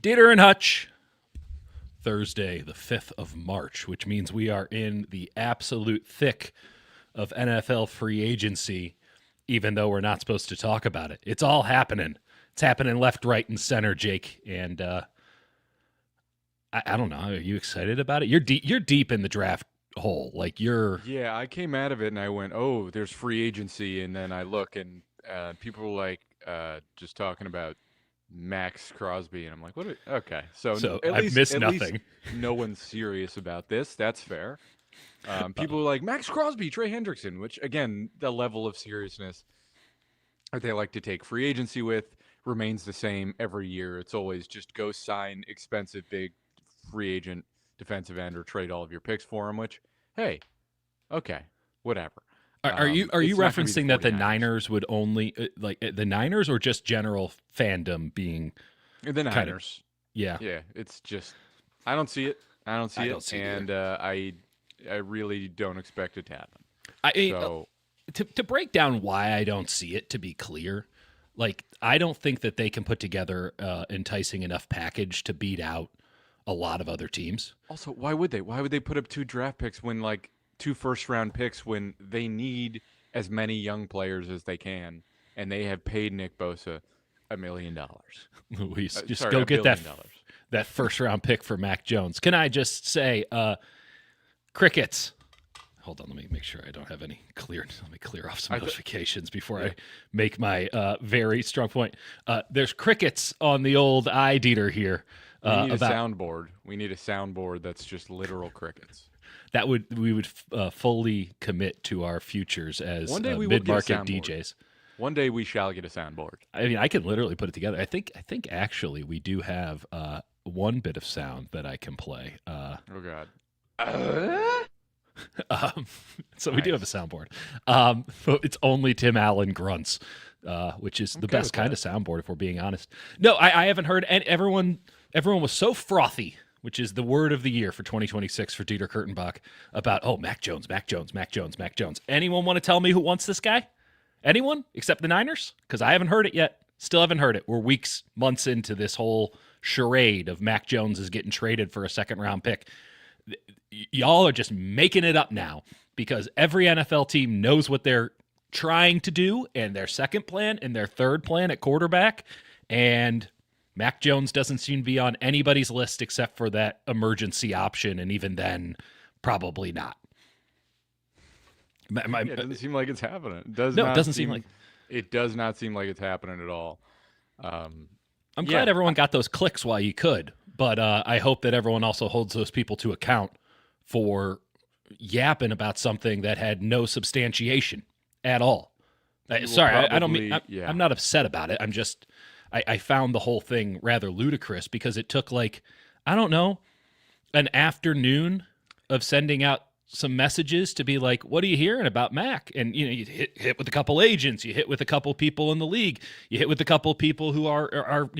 Dieter and Hutch, Thursday, the 5th of March, which means we are in the absolute thick of NFL free agency, even though we're not supposed to talk about it. It's all happening. It's happening left, right, and center, Jake. And I don't know. Are you excited about it? You're deep in the draft hole. Like Yeah, I came out of it and I went, oh, there's free agency. And then I look and people were like just talking about Max Crosby. And I'm like, what? Okay. So I've missed nothing. Least no one's serious about this. That's fair. People were like, Max Crosby, Trey Hendrickson, which, again, the level of seriousness that they like to take free agency with remains the same every year. It's always just go sign expensive, big free agent defensive end or trade all of your picks for him, which, hey, okay, whatever. Are you referencing that the Niners would only like the Niners or just general fandom being the Niners? Yeah. It's just I don't see it. And I really don't expect it to happen. To break down why I don't see it, to be clear, like I don't think that they can put together enticing enough package to beat out a lot of other teams. Also, why would they? Why would they put up 2 draft picks when like 2 first-round picks when they need as many young players as they can, and they have paid Nick Bosa $1 million? Luis, just go get that first-round pick for Mac Jones. Can I just say, crickets? Hold on, let me make sure I don't have any clear. Let me clear off some notifications before I make my very strong point. There's crickets on the old Dieter here. We need a soundboard. We need a soundboard that's just literal crickets. We would fully commit to our futures as mid-market DJs. One day we shall get a soundboard. I mean, I can literally put it together. I think actually we do have one bit of sound that I can play. Oh God. So we do have a soundboard. It's only Tim Allen grunts, which is the best kind of soundboard if we're being honest. No, I haven't heard. And everyone was so frothy, which is the word of the year for 2026 for Dieter Kurtenbach, about Mac Jones. Anyone want to tell me who wants this guy? Anyone except the Niners? Because I haven't heard it yet. Still haven't heard it. We're months into this whole charade of Mac Jones is getting traded for a second-round pick. Y'all are just making it up now because every NFL team knows what they're trying to do and their second plan and their third plan at quarterback, and Mac Jones doesn't seem to be on anybody's list except for that emergency option, and even then, probably not. It doesn't seem like it's happening. It does not seem like it's happening at all. I'm glad everyone got those clicks while you could, but I hope that everyone also holds those people to account for yapping about something that had no substantiation at all. I don't mean I'm not upset about it. I'm just I found the whole thing rather ludicrous because it took an afternoon of sending out some messages to be like, what are you hearing about Mac? And you hit with a couple agents, you hit with a couple people in the league, you hit with a couple people who are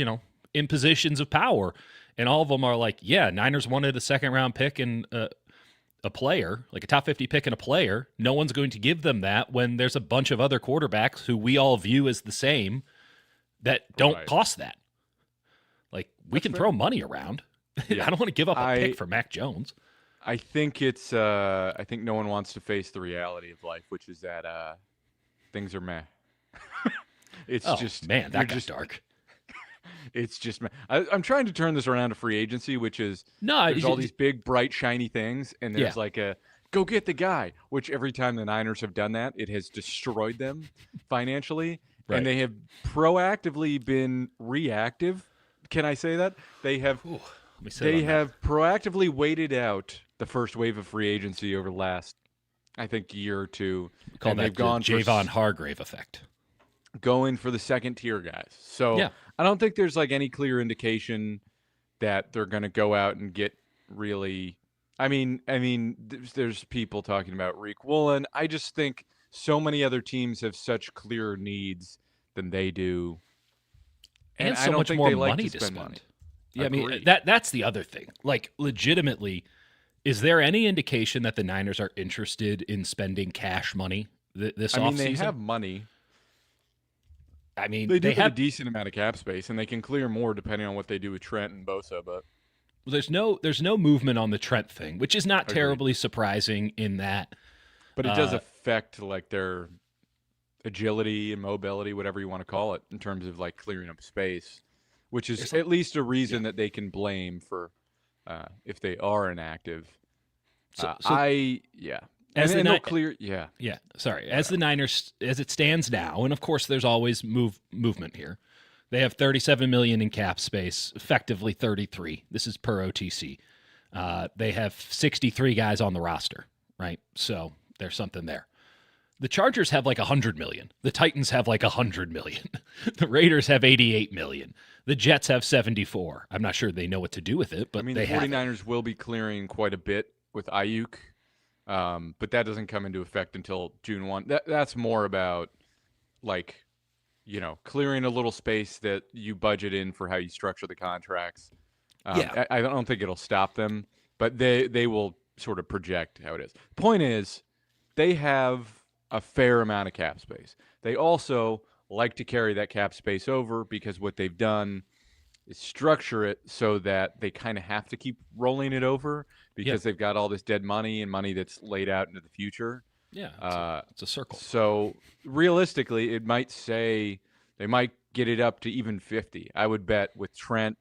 in positions of power, and all of them are like, yeah, Niners wanted a second-round pick and a player, like a top 50 pick and a player. No one's going to give them that when there's a bunch of other quarterbacks who we all view as the same that don't cost that. Like, we can throw money around. Yeah. I don't want to give up a pick for Mac Jones. I think it's I think no one wants to face the reality of life, which is that things are meh. That got dark. It's just I'm trying to turn this around to free agency, which is there's all these big, bright, shiny things, and there's like a go get the guy, which every time the Niners have done that, it has destroyed them financially, and they have proactively been reactive. Can I say that? They have proactively waited out the first wave of free agency over the last, I think, year or two. Call that the Javon Hargrave effect. Going for the second-tier guys. So I don't think there's like any clear indication that they're going to go out and get really. I mean, there's people talking about Reek Woolen. I just think so many other teams have such clearer needs than they do, and I don't think they like to spend money. Yeah, I mean that's the other thing. Like, legitimately, is there any indication that the Niners are interested in spending cash money this offseason? They have money. I mean, They do they have a have decent amount of cap space, and they can clear more depending on what they do with Trent and Bosa. But there's no movement on the Trent thing, which is not agreed. terribly surprising in that. But it does affect like their agility and mobility, whatever you want to call it, in terms of like clearing up space, which is at least a reason that they can blame for if they are inactive. Yeah, as and the they'll clear. yeah, sorry, as the Niners as it stands now, and of course there's always movement here. They have 37 million in cap space, effectively 33. This is per OTC. They have 63 guys on the roster, right? So there's something there. The Chargers have like 100 million. The Titans have like 100 million. The Raiders have 88 million. The Jets have 74. I'm not sure they know what to do with it, but I mean, they the 49ers will be clearing quite a bit with Ayuk, but that doesn't come into effect until June 1. That's more about like, clearing a little space that you budget in for how you structure the contracts. I don't think it'll stop them, but they will sort of project how it is. Point is, they have a fair amount of cap space. They also like to carry that cap space over because what they've done is structure it so that they kind of have to keep rolling it over because they've got all this dead money and money that's laid out into the future. Yeah, it's a circle. So realistically, it might say they might get it up to even 50. I would bet with Trent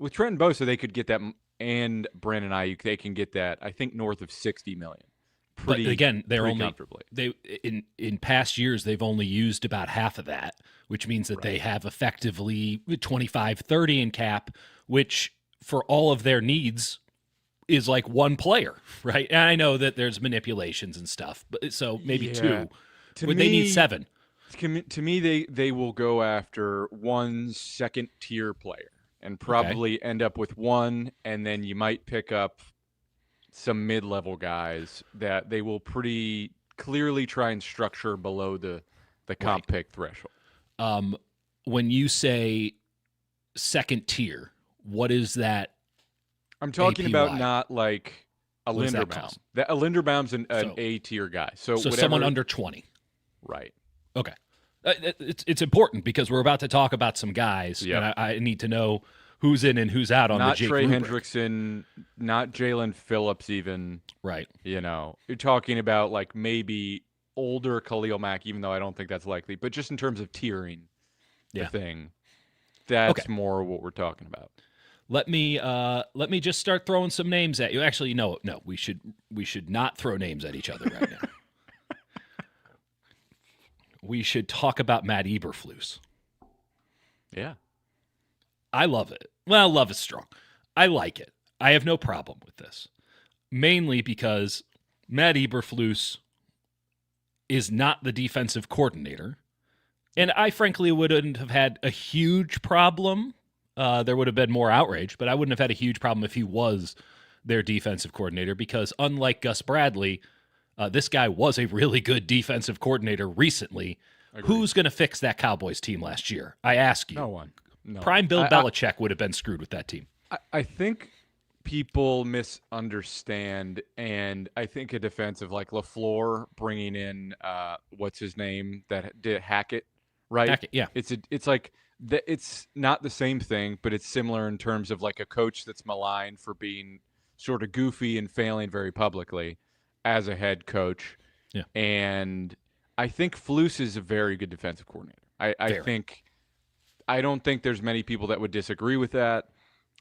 and Bosa, they could get that, and Brandon Ayuk, they can get that. I think north of 60 million. But again, they're only comfortably. In past years they've only used about half of that, which means that they have effectively 25, 30 in cap, which for all of their needs is like one player, right? And I know that there's manipulations and stuff, but so maybe two. They need 7. To me, they will go after one second tier player and probably end up with one, and then you might pick up some mid-level guys that they will pretty clearly try and structure below the comp pick threshold. When you say second tier, what is that? I'm talking APY? About not like a Linderbaum. A Linderbaum's an A-tier guy. So someone under 20. Right. Okay. It's important because we're about to talk about some guys, and I need to know who's in and who's out on the Jake rubric. Not Trey Hendrickson, not Jalen Phillips even. Right. You're talking about like maybe older Khalil Mack, even though I don't think that's likely. But just in terms of tiering the thing, that's more what we're talking about. Let me just start throwing some names at you. Actually, no, we should not throw names at each other right now. We should talk about Matt Eberflus. Yeah. I love it. Well, love is strong. I like it. I have no problem with this. Mainly because Matt Eberflus is not the defensive coordinator. And I frankly wouldn't have had a huge problem. There would have been more outrage, but I wouldn't have had a huge problem if he was their defensive coordinator because unlike Gus Bradley, this guy was a really good defensive coordinator recently. Agreed. Who's going to fix that Cowboys team last year? I ask you. No one. No. Prime Bill Belichick would have been screwed with that team. I think people misunderstand, and I think a defense of like LaFleur bringing in what's his name that did Hackett, right? Hackett, yeah. It's like it's not the same thing, but it's similar in terms of like a coach that's maligned for being sort of goofy and failing very publicly as a head coach. Yeah. And I think Flus is a very good defensive coordinator. I don't think there's many people that would disagree with that.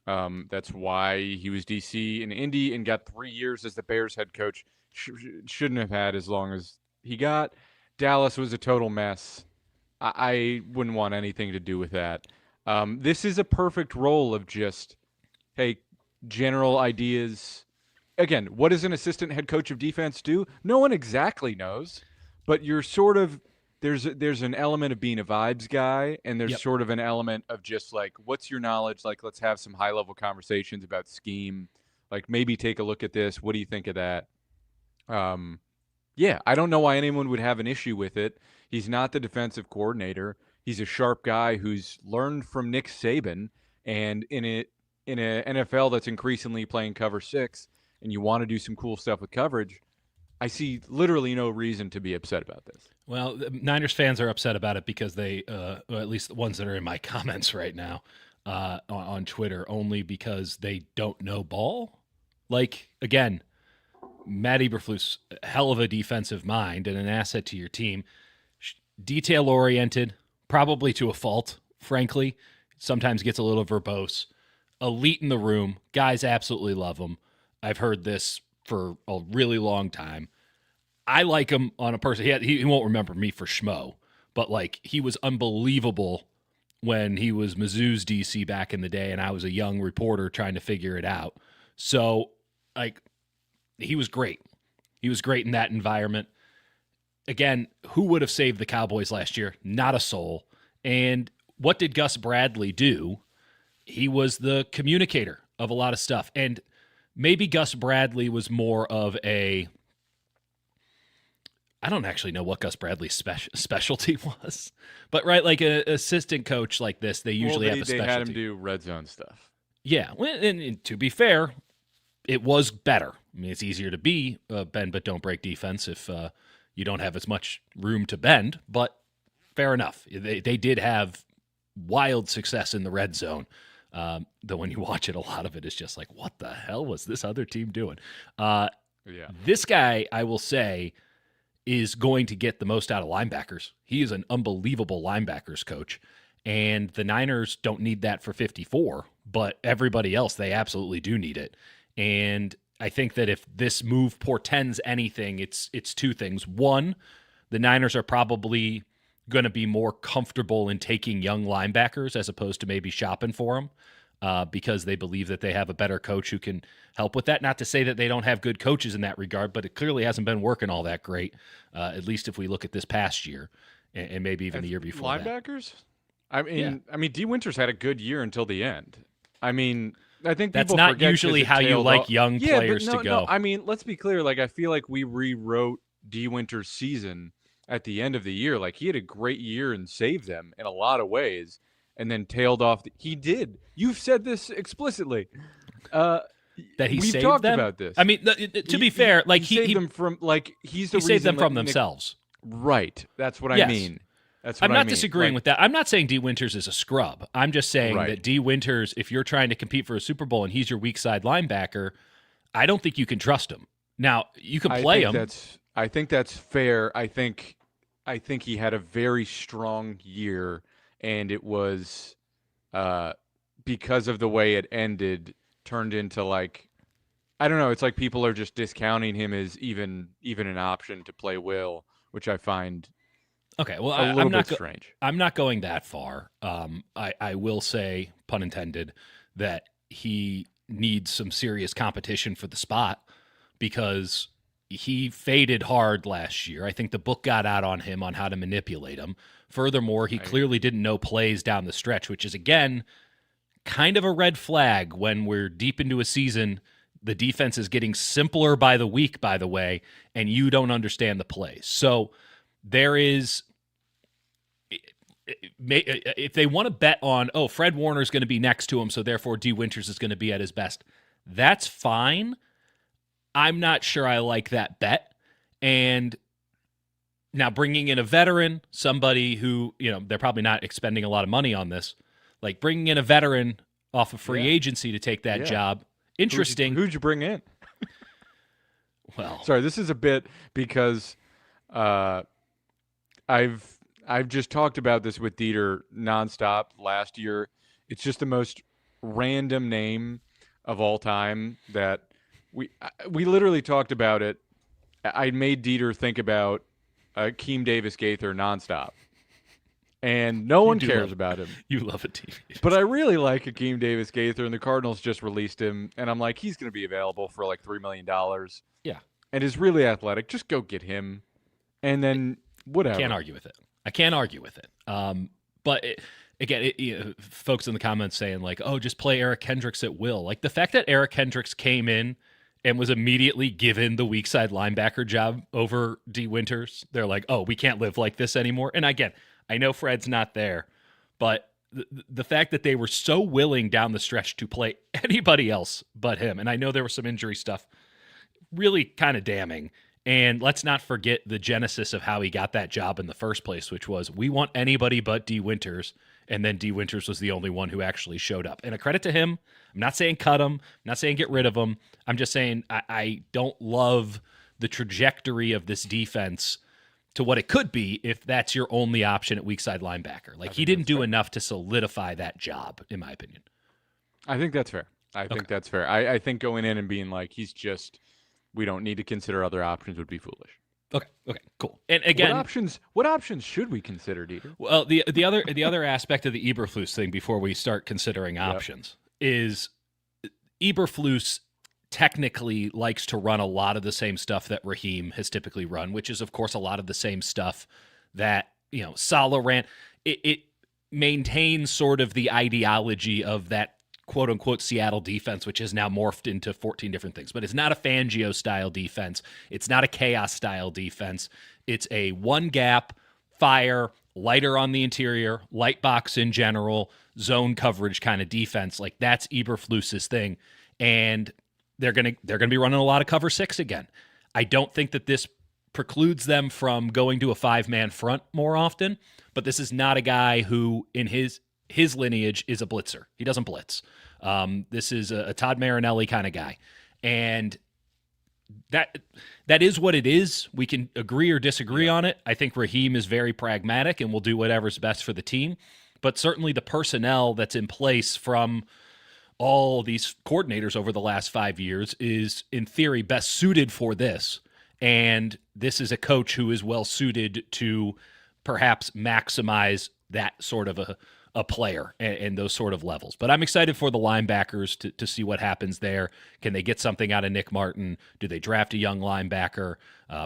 That's why he was DC in Indy and got 3 years as the Bears head coach. Shouldn't have had as long as he got. Dallas was a total mess. I wouldn't want anything to do with that. This is a perfect role of just, hey, general ideas. Again, what does an assistant head coach of defense do? No one exactly knows, but you're sort of there's an element of being a vibes guy, and there's sort of an element of just like, what's your knowledge? Like, let's have some high level conversations about scheme. Like, maybe take a look at this. What do you think of that? I don't know why anyone would have an issue with it. He's not the defensive coordinator. He's a sharp guy who's learned from Nick Saban, and in an NFL that's increasingly playing cover 6, and you want to do some cool stuff with coverage, I see literally no reason to be upset about this. Well, the Niners fans are upset about it because they, or at least the ones that are in my comments right now on Twitter, only because they don't know ball. Like, again, Matt Eberflus, hell of a defensive mind and an asset to your team. Detail-oriented, probably to a fault, frankly. Sometimes gets a little verbose. Elite in the room. Guys absolutely love him. I've heard this for a really long time. I like him on a person. He won't remember me for schmo, but like he was unbelievable when he was Mizzou's DC back in the day, and I was a young reporter trying to figure it out. So, like, he was great. He was great in that environment. Again, who would have saved the Cowboys last year? Not a soul. And what did Gus Bradley do? He was the communicator of a lot of stuff. And maybe Gus Bradley was more of a... I don't actually know what Gus Bradley's specialty was. But, right, like an assistant coach like this, they usually have a specialty. They had him do red zone stuff. Yeah, and to be fair, it was better. I mean, it's easier to be bend but don't break defense if you don't have as much room to bend, but fair enough. They did have wild success in the red zone, though when you watch it, a lot of it is just like, what the hell was this other team doing? This guy, I will say, is going to get the most out of linebackers. He is an unbelievable linebackers coach, and the Niners don't need that for 54, but everybody else, they absolutely do need it. And I think that if this move portends anything, it's two things. One, the Niners are probably going to be more comfortable in taking young linebackers as opposed to maybe shopping for them because they believe that they have a better coach who can help with that. Not to say that they don't have good coaches in that regard, but it clearly hasn't been working all that great, at least if we look at this past year and maybe even the year before linebackers? That. I mean, D. Winters had a good year until the end. I mean... I think that's not usually how you like young players to go. No, I mean, let's be clear. Like, I feel like we rewrote D. Winters' season at the end of the year. Like, he had a great year and saved them in a lot of ways, and then tailed off. He did. You've said this explicitly. That he we've saved talked them? about this. I mean, to be fair, like he saved them from like he's the he saved them reason from themselves. Right. That's what Yes. I mean. That's what I'm not I mean. disagreeing with that. I'm not saying D. Winters is a scrub. I'm just saying that D. Winters, if you're trying to compete for a Super Bowl and he's your weak side linebacker, I don't think you can trust him. Now, you can play him. I think that's fair. I think he had a very strong year, and it was because of the way it ended, turned into like, I don't know. It's like people are just discounting him as even an option to play Will, which I find. Okay, well, I'm not strange. I'm not going that far. I will say, pun intended, that he needs some serious competition for the spot because he faded hard last year. I think the book got out on him on how to manipulate him. Furthermore, he clearly didn't know plays down the stretch, which is, again, kind of a red flag when we're deep into a season. The defense is getting simpler by the week, by the way, and you don't understand the plays. So there is... If they want to bet on, Fred Warner's going to be next to him, so therefore D. Winters is going to be at his best, that's fine. I'm not sure I like that bet. And now bringing in a veteran, somebody who, they're probably not expending a lot of money on this, like bringing in a veteran off of free agency to take that job, interesting. Who'd you bring in? Well, sorry, this is a bit because I've just talked about this with Dieter nonstop last year. It's just the most random name of all time that we literally talked about it. I made Dieter think about Keem Davis Gaither nonstop. And no one cares about him. You love a team. But I really like Akeem Davis Gaither, and the Cardinals just released him. And I'm like, he's going to be available for like $3 million. Yeah. And is really athletic. Just go get him. And then whatever. Can't argue with it. I can't argue with it. But again, folks in the comments saying like, just play Eric Kendricks at will. Like the fact that Eric Kendricks came in and was immediately given the weak side linebacker job over D. Winters, they're like, we can't live like this anymore. And again, I know Fred's not there, but the fact that they were so willing down the stretch to play anybody else but him, and I know there was some injury stuff, really kind of damning. And let's not forget the genesis of how he got that job in the first place, which was we want anybody but D. Winters. And then D. Winters was the only one who actually showed up. And a credit to him. I'm not saying cut him. I'm not saying get rid of him. I'm just saying I don't love the trajectory of this defense to what it could be if that's your only option at weak side linebacker. Like, he didn't do enough to solidify that job, in my opinion. I think that's fair. I think that's fair. I think going in and being like, we don't need to consider other options would be foolish. Okay, cool. And again, what options should we consider, Dieter? Well, the other aspect of the Eberflus thing before we start considering options is Eberflus technically likes to run a lot of the same stuff that Raheem has typically run, which is, of course, a lot of the same stuff that, Saleh ran. It maintains sort of the ideology of that quote-unquote Seattle defense, which has now morphed into 14 different things. But it's not a Fangio-style defense. It's not a chaos-style defense. It's a one-gap, fire, lighter on the interior, light box in general, zone coverage kind of defense. Like, that's Eberflus's thing. And they're gonna be running a lot of cover 6 again. I don't think that this precludes them from going to a 5-man front more often, but this is not a guy who, in his lineage, is a blitzer. He doesn't blitz. This is a Todd Marinelli kind of guy. And that is what it is. We can agree or disagree on it. I think Raheem is very pragmatic and will do whatever's best for the team. But certainly the personnel that's in place from all these coordinators over the last 5 years is, in theory, best suited for this. And this is a coach who is well suited to perhaps maximize that sort of a player and those sort of levels. But I'm excited for the linebackers to see what happens there. Can they get something out of Nick Martin? Do they draft a young linebacker,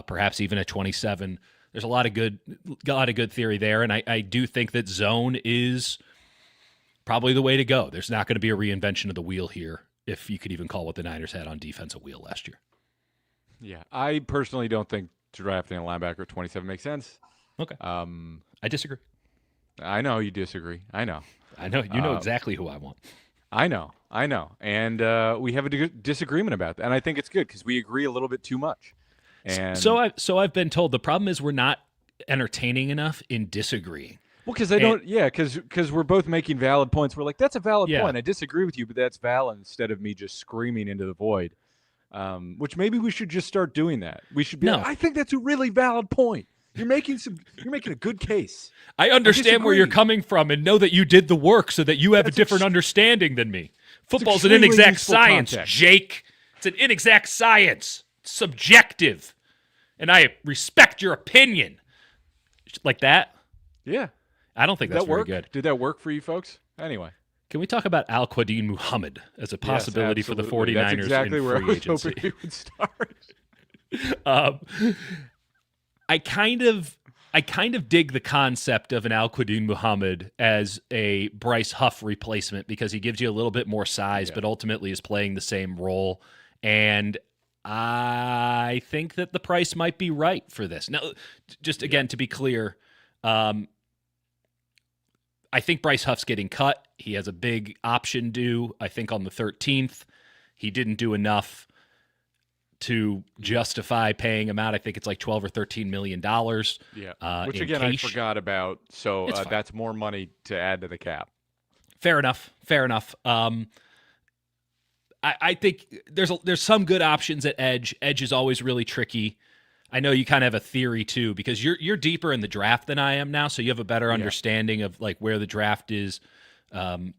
perhaps even at 27? There's a lot of good theory there, and I do think that zone is probably the way to go. There's not going to be a reinvention of the wheel here, if you could even call what the Niners had on defense a wheel last year. Yeah, I personally don't think drafting a linebacker at 27 makes sense. Okay. I disagree. I know you disagree. I know. You know exactly who I want. I know. And we have a disagreement about that. And I think it's good because we agree a little bit too much. And so I've been told the problem is we're not entertaining enough in disagreeing. Well, because we're both making valid points. We're like, that's a valid point. I disagree with you, but that's valid, instead of me just screaming into the void. Which maybe we should just start doing that. We should be like, I think that's a really valid point. You're making a good case. I understand where you're coming from and know that you did the work so that you have a different understanding than me. Football's an inexact science, Jake. It's an inexact science. It's subjective. And I respect your opinion. Like that? Yeah. I don't think that's very good. Did that work for you folks? Anyway. Can we talk about Al-Quadin Muhammad as a possibility for the 49ers That's exactly in where free I was agency? hoping we would start. I kind of dig the concept of an Al-Quadin Muhammad as a Bryce Huff replacement because he gives you a little bit more size, but ultimately is playing the same role. And I think that the price might be right for this. Now, just again, to be clear, I think Bryce Huff's getting cut. He has a big option due, I think, on the 13th. He didn't do enough to justify paying him out. I think it's like $12 or $13 million. Yeah, which again I forgot about. So that's more money to add to the cap. Fair enough. I think there's some good options at edge. Edge is always really tricky. I know you kind of have a theory too, because you're deeper in the draft than I am now, so you have a better understanding of like where the draft is, kind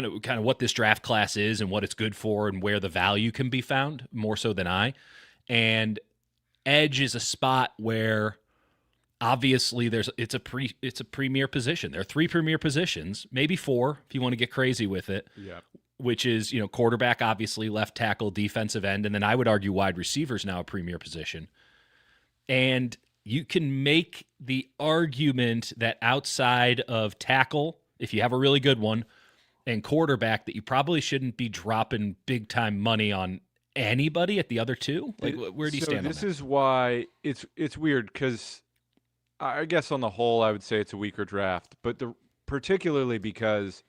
of what this draft class is and what it's good for and where the value can be found more so than I. And edge is a spot where obviously it's a premier position. There are 3 premier positions, maybe 4 if you want to get crazy with it. Yeah. Which is, quarterback, obviously, left tackle, defensive end, and then I would argue wide receiver is now a premier position. And you can make the argument that outside of tackle, if you have a really good one, and quarterback, that you probably shouldn't be dropping big-time money on anybody at the other 2. Like, where do you stand on that? This is why it's weird, because I guess on the whole I would say it's a weaker draft, but particularly because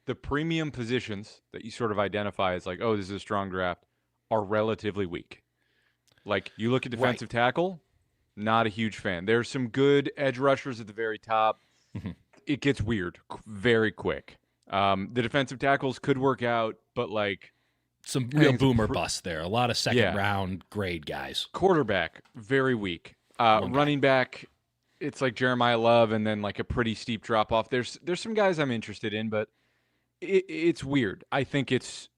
the premium positions that you sort of identify as like, oh, this is a strong draft, are relatively weak. Like, you look at Right. defensive tackle, not a huge fan. There's some good edge rushers at the very top. Mhm. It gets weird very quick. The defensive tackles could work out, but like Some I real think it's boomer busts there. A lot of second Yeah. round grade guys. quarterback, very weak. One guy. Running back, it's like Jeremiah Love, and then like a pretty steep drop off. There's some guys I'm interested in, but it's weird. I think it's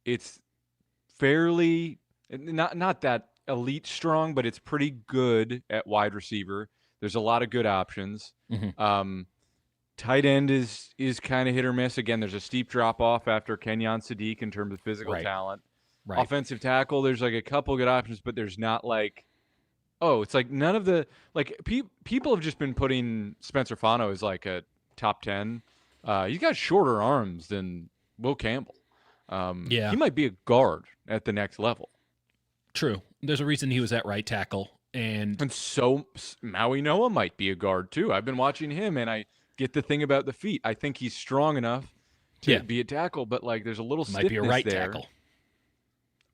fairly not that elite strong, but it's pretty good at wide receiver. There's a lot of good options. Mhm. Tight end is kind of hit or miss. Again, there's a steep drop off after Kenyon Sadiq in terms of physical Right. talent. Right. Offensive tackle, there's like a couple good options, but there's not like, it's like none of the like people have just been putting Spencer Fano as like a top 10. He's got shorter arms than Will Campbell. Yeah. He might be a guard at the next level. True. There's a reason he was at right tackle. And so Maui Noah might be a guard too. I've been watching him, and I get the thing about the feet. I think he's strong enough to be a tackle, but like there's a little might be a right there. tackle.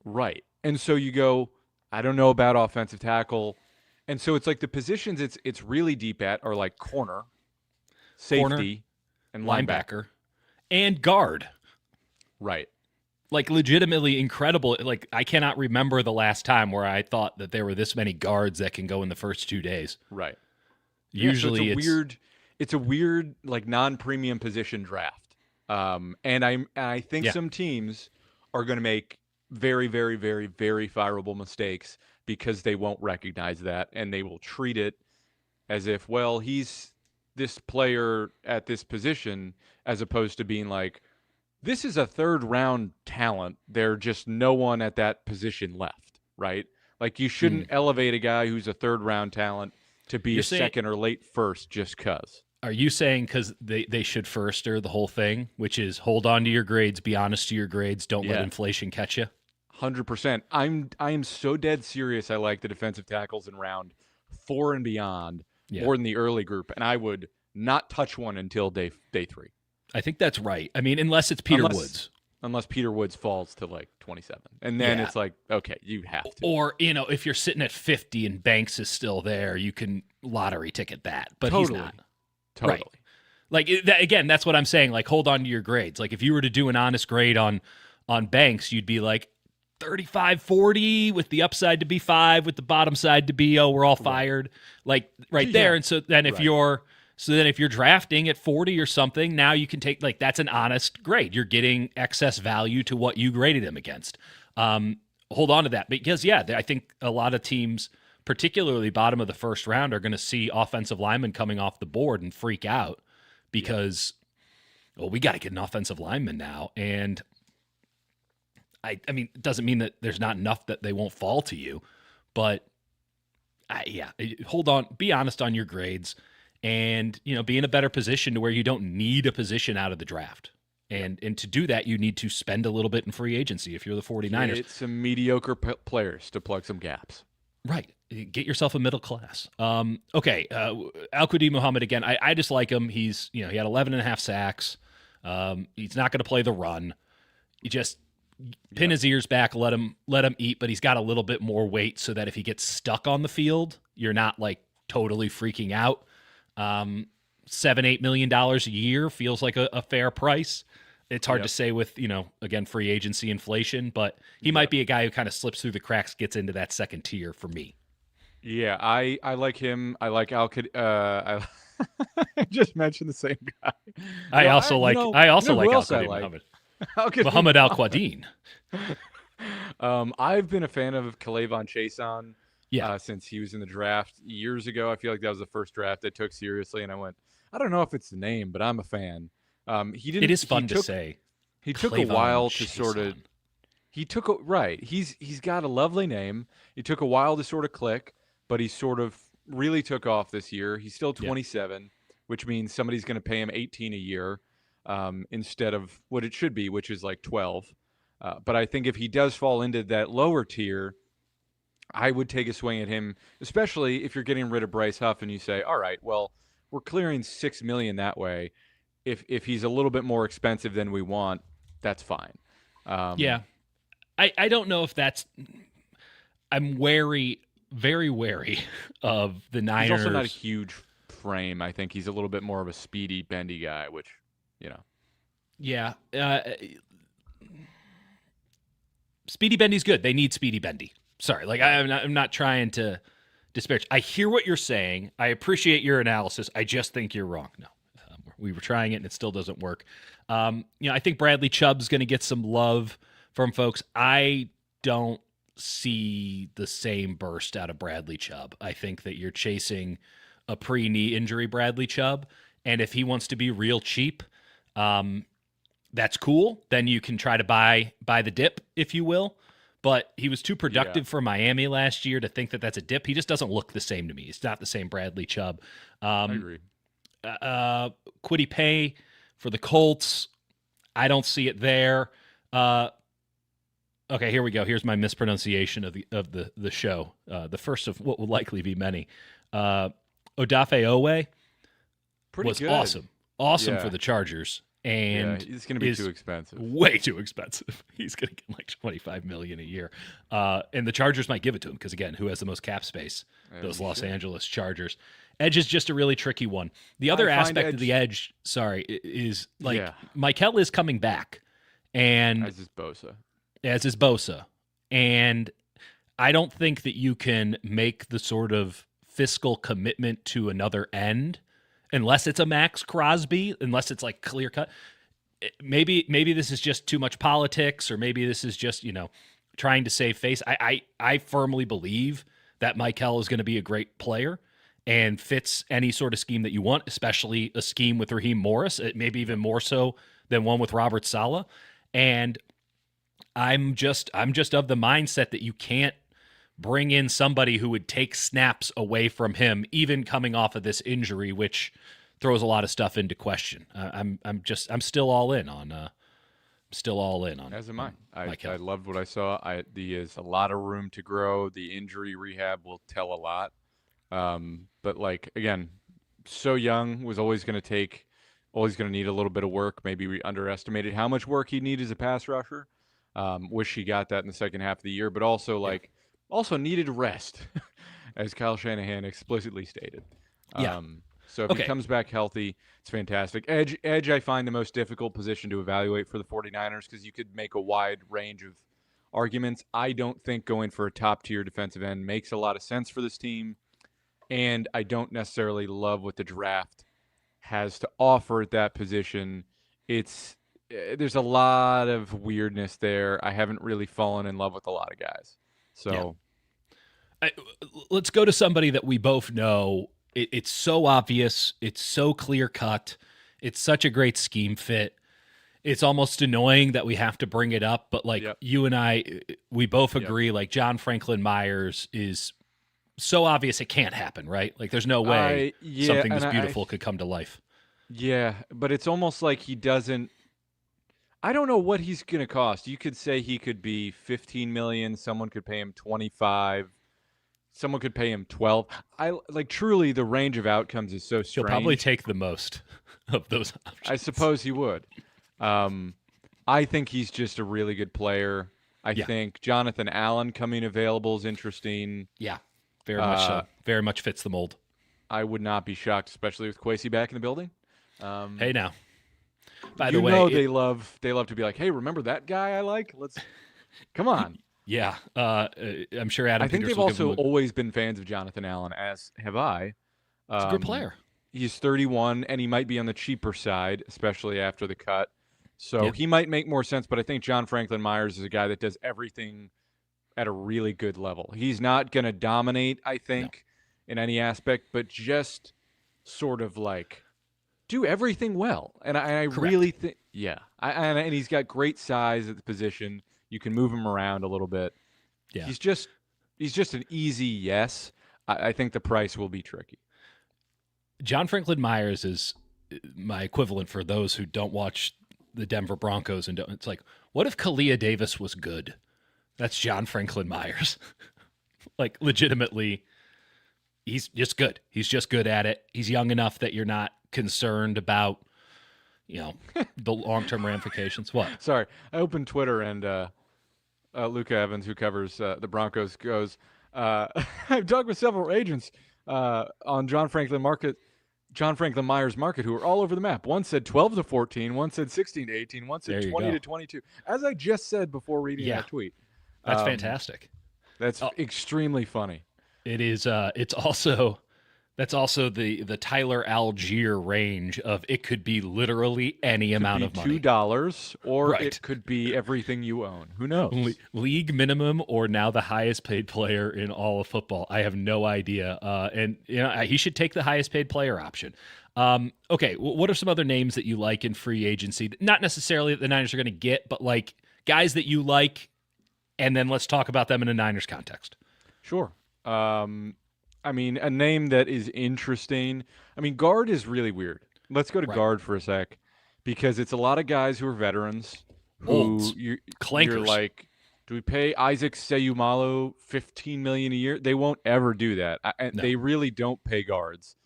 Right. And so you go, I don't know about offensive tackle. And so it's like the positions it's really deep at are like corner, safety, and linebacker. And guard. Right. Like legitimately incredible. Like I cannot remember the last time where I thought that there were this many guards that can go in the first 2 days. Right. Usually it's a weird like non-premium position draft. And I think some teams are going to make very, very, very, very fireable mistakes because they won't recognize that, and they will treat it as if, well, he's this player at this position, as opposed to being like, this is a third-round talent. There's just no one at that position left, right? Like, you shouldn't elevate a guy who's a third-round talent to be a second or late first just because. Are you saying because they should firster the whole thing, which is hold on to your grades, be honest to your grades, don't let inflation catch you? 100%. I am so dead serious. I like the defensive tackles in round 4 and beyond more than the early group, and I would not touch one until day 3. I think that's right. I mean, unless it's Peter Woods. Unless Peter Woods falls to like 27. And then it's like, okay, you have to. Or, if you're sitting at 50 and Banks is still there, you can lottery ticket that. But totally. He's not. Totally. Right. Like, again, that's what I'm saying. Like, hold on to your grades. Like, if you were to do an honest grade on Banks, you'd be like 35, 40 with the upside to be 5, with the bottom side to be, we're all fired. Like, right there. And so then if you're drafting at 40 or something, now you can take, like, that's an honest grade. You're getting excess value to what you graded him against. Hold on to that. Because, I think a lot of teams, particularly bottom of the first round, are going to see offensive linemen coming off the board and freak out because, we got to get an offensive lineman now. And I mean, it doesn't mean that there's not enough that they won't fall to you, but hold on, be honest on your grades, and be in a better position to where you don't need a position out of the draft. And to do that, you need to spend a little bit in free agency if you're the 49ers. Get some mediocre players to plug some gaps. Right. Get yourself a middle class. Okay. Al-Quadin Muhammad again. I just like him. He's, he had 11 and a half sacks. He's not going to play the run. You just pin his ears back, let him eat, but he's got a little bit more weight so that if he gets stuck on the field, you're not like totally freaking out. $7-8 million a year feels like a fair price. It's hard to say with, again, free agency inflation, but he might be a guy who kind of slips through the cracks, gets into that second tier for me. Yeah, I like him. I like I just mentioned the same guy. I also like Al-Quadin Muhammad. Muhammad Al-Quadin. I've been a fan of K'Lavon Chaisson since he was in the draft years ago. I feel like that was the first draft I took seriously, and I went, I don't know if it's the name, but I'm a fan. It is fun to say. He took a while to sort of. He's got a lovely name. It took a while to sort of click, but he sort of really took off this year. He's still 27, which means somebody's going to pay him 18 a year instead of what it should be, which is like 12. But I think if he does fall into that lower tier, I would take a swing at him, especially if you're getting rid of Bryce Huff and you say, all right, well, we're clearing $6 million that way. If he's a little bit more expensive than we want, that's fine. I don't know if that's – I'm wary very wary of the Niners. He's also not a huge frame. I think he's a little bit more of a speedy, bendy guy, which, Yeah. Speedy Bendy's good. They need Speedy Bendy. Sorry. I'm not trying to disparage. I hear what you're saying. I appreciate your analysis. I just think you're wrong. No. We were trying it and it still doesn't work. I think Bradley Chubb's going to get some love from folks. I don't see the same burst out of Bradley Chubb. I think that you're chasing a pre-knee injury Bradley Chubb, and if he wants to be real cheap, that's cool. Then you can try to buy the dip, if you will. But he was too productive for Miami last year to think that that's a dip. He just doesn't look the same to me. He's not the same Bradley Chubb. I agree. Kwity Paye for the Colts, I don't see it there. Okay, here we go. Here's my mispronunciation of the show. The first of what will likely be many. Odafe Owe was good. Awesome for the Chargers, and he's going to be too expensive. Way too expensive. He's going to get like $25 million a year, and the Chargers might give it to him because again, who has the most cap space? Those Los Angeles Chargers. Edge is just a really tricky one. The other aspect of the edge, is Mikel is coming back, and as is Bosa, and I don't think that you can make the sort of fiscal commitment to another end unless it's a Max Crosby, unless it's like clear cut. Maybe this is just too much politics, or maybe this is just trying to save face. I firmly believe that Mikel is going to be a great player and fits any sort of scheme that you want, especially a scheme with Raheem Morris, maybe even more so than one with Robert Saleh. And I'm just of the mindset that you can't bring in somebody who would take snaps away from him, even coming off of this injury, which throws a lot of stuff into question. I'm still all in on. As am I. I loved what I saw. There's a lot of room to grow. The injury rehab will tell a lot. But again, so young, was always going to need a little bit of work. Maybe we underestimated how much work he'd need as a pass rusher. Wish he got that in the second half of the year, but also also needed rest, as Kyle Shanahan explicitly stated. So if he comes back healthy, it's fantastic. Edge, I find the most difficult position to evaluate for the 49ers because you could make a wide range of arguments. I don't think going for a top-tier defensive end makes a lot of sense for this team, and I don't necessarily love what the draft has to offer at that position. There's a lot of weirdness there. I haven't really fallen in love with a lot of guys. So let's go to somebody that we both know. It's so obvious. It's so clear cut. It's such a great scheme fit. It's almost annoying that we have to bring it up, but you and I, we both agree. Like John Franklin Myers is so obvious it can't happen, right? Like there's no way something this beautiful could come to life. Yeah, but it's almost like he doesn't. I don't know what he's going to cost. You could say he could be $15 million. Someone could pay him $25 million. Someone could pay him $12 million. Truly, the range of outcomes is so strange. He'll probably take the most of those options. I suppose he would. I think he's just a really good player. I think Jonathan Allen coming available is interesting. Yeah, very much so. Very much fits the mold. I would not be shocked, especially with Kwesi back in the building. Hey, now. By the way, they love to be like, hey, remember that guy I like? Come on. Yeah, I'm sure Adam. I think Peters they've also always been fans of Jonathan Allen, as have I. He's a good player. He's 31, and he might be on the cheaper side, especially after the cut. So he might make more sense. But I think John Franklin Myers is a guy that does everything at a really good level. He's not going to dominate, I think, in any aspect, but just sort of do everything well. And I really think, and he's got great size at the position. You can move him around a little bit. Yeah. He's just an easy yes. I think the price will be tricky. John Franklin Myers is my equivalent for those who don't watch the Denver Broncos. And it's like, what if Kalia Davis was good? That's John Franklin Myers. Legitimately, he's just good. He's just good at it. He's young enough that you're not concerned about, the long-term ramifications. What? Sorry, I opened Twitter and Luca Evans, who covers the Broncos, goes, I've talked with several agents on John Franklin Myers Market, who are all over the map. One said 12 to 14, one said 16 to 18, one said There you 20 go. to 22. As I just said before reading Yeah, that tweet. that's fantastic. That's Oh, extremely funny. it is. It's also that's also the Tyler Algier range of it could be literally any Could amount be of money. $2, or Right. it could be everything you own. Who knows? League minimum or now the highest paid player in all of football. I have no idea. And he should take the highest paid player option. Okay, what are some other names that you like in free agency? Not necessarily that the Niners are going to get, but like guys that you like, and then let's talk about them in a Niners context. Sure. I mean, a name that is interesting. I mean, guard is really weird. Let's go to Right. guard for a sec, because it's a lot of guys who are veterans who Olds. you're Clankers. like, do we pay Isaac Seumalo $15 million a year? They won't ever do that. And No. they really don't pay guards.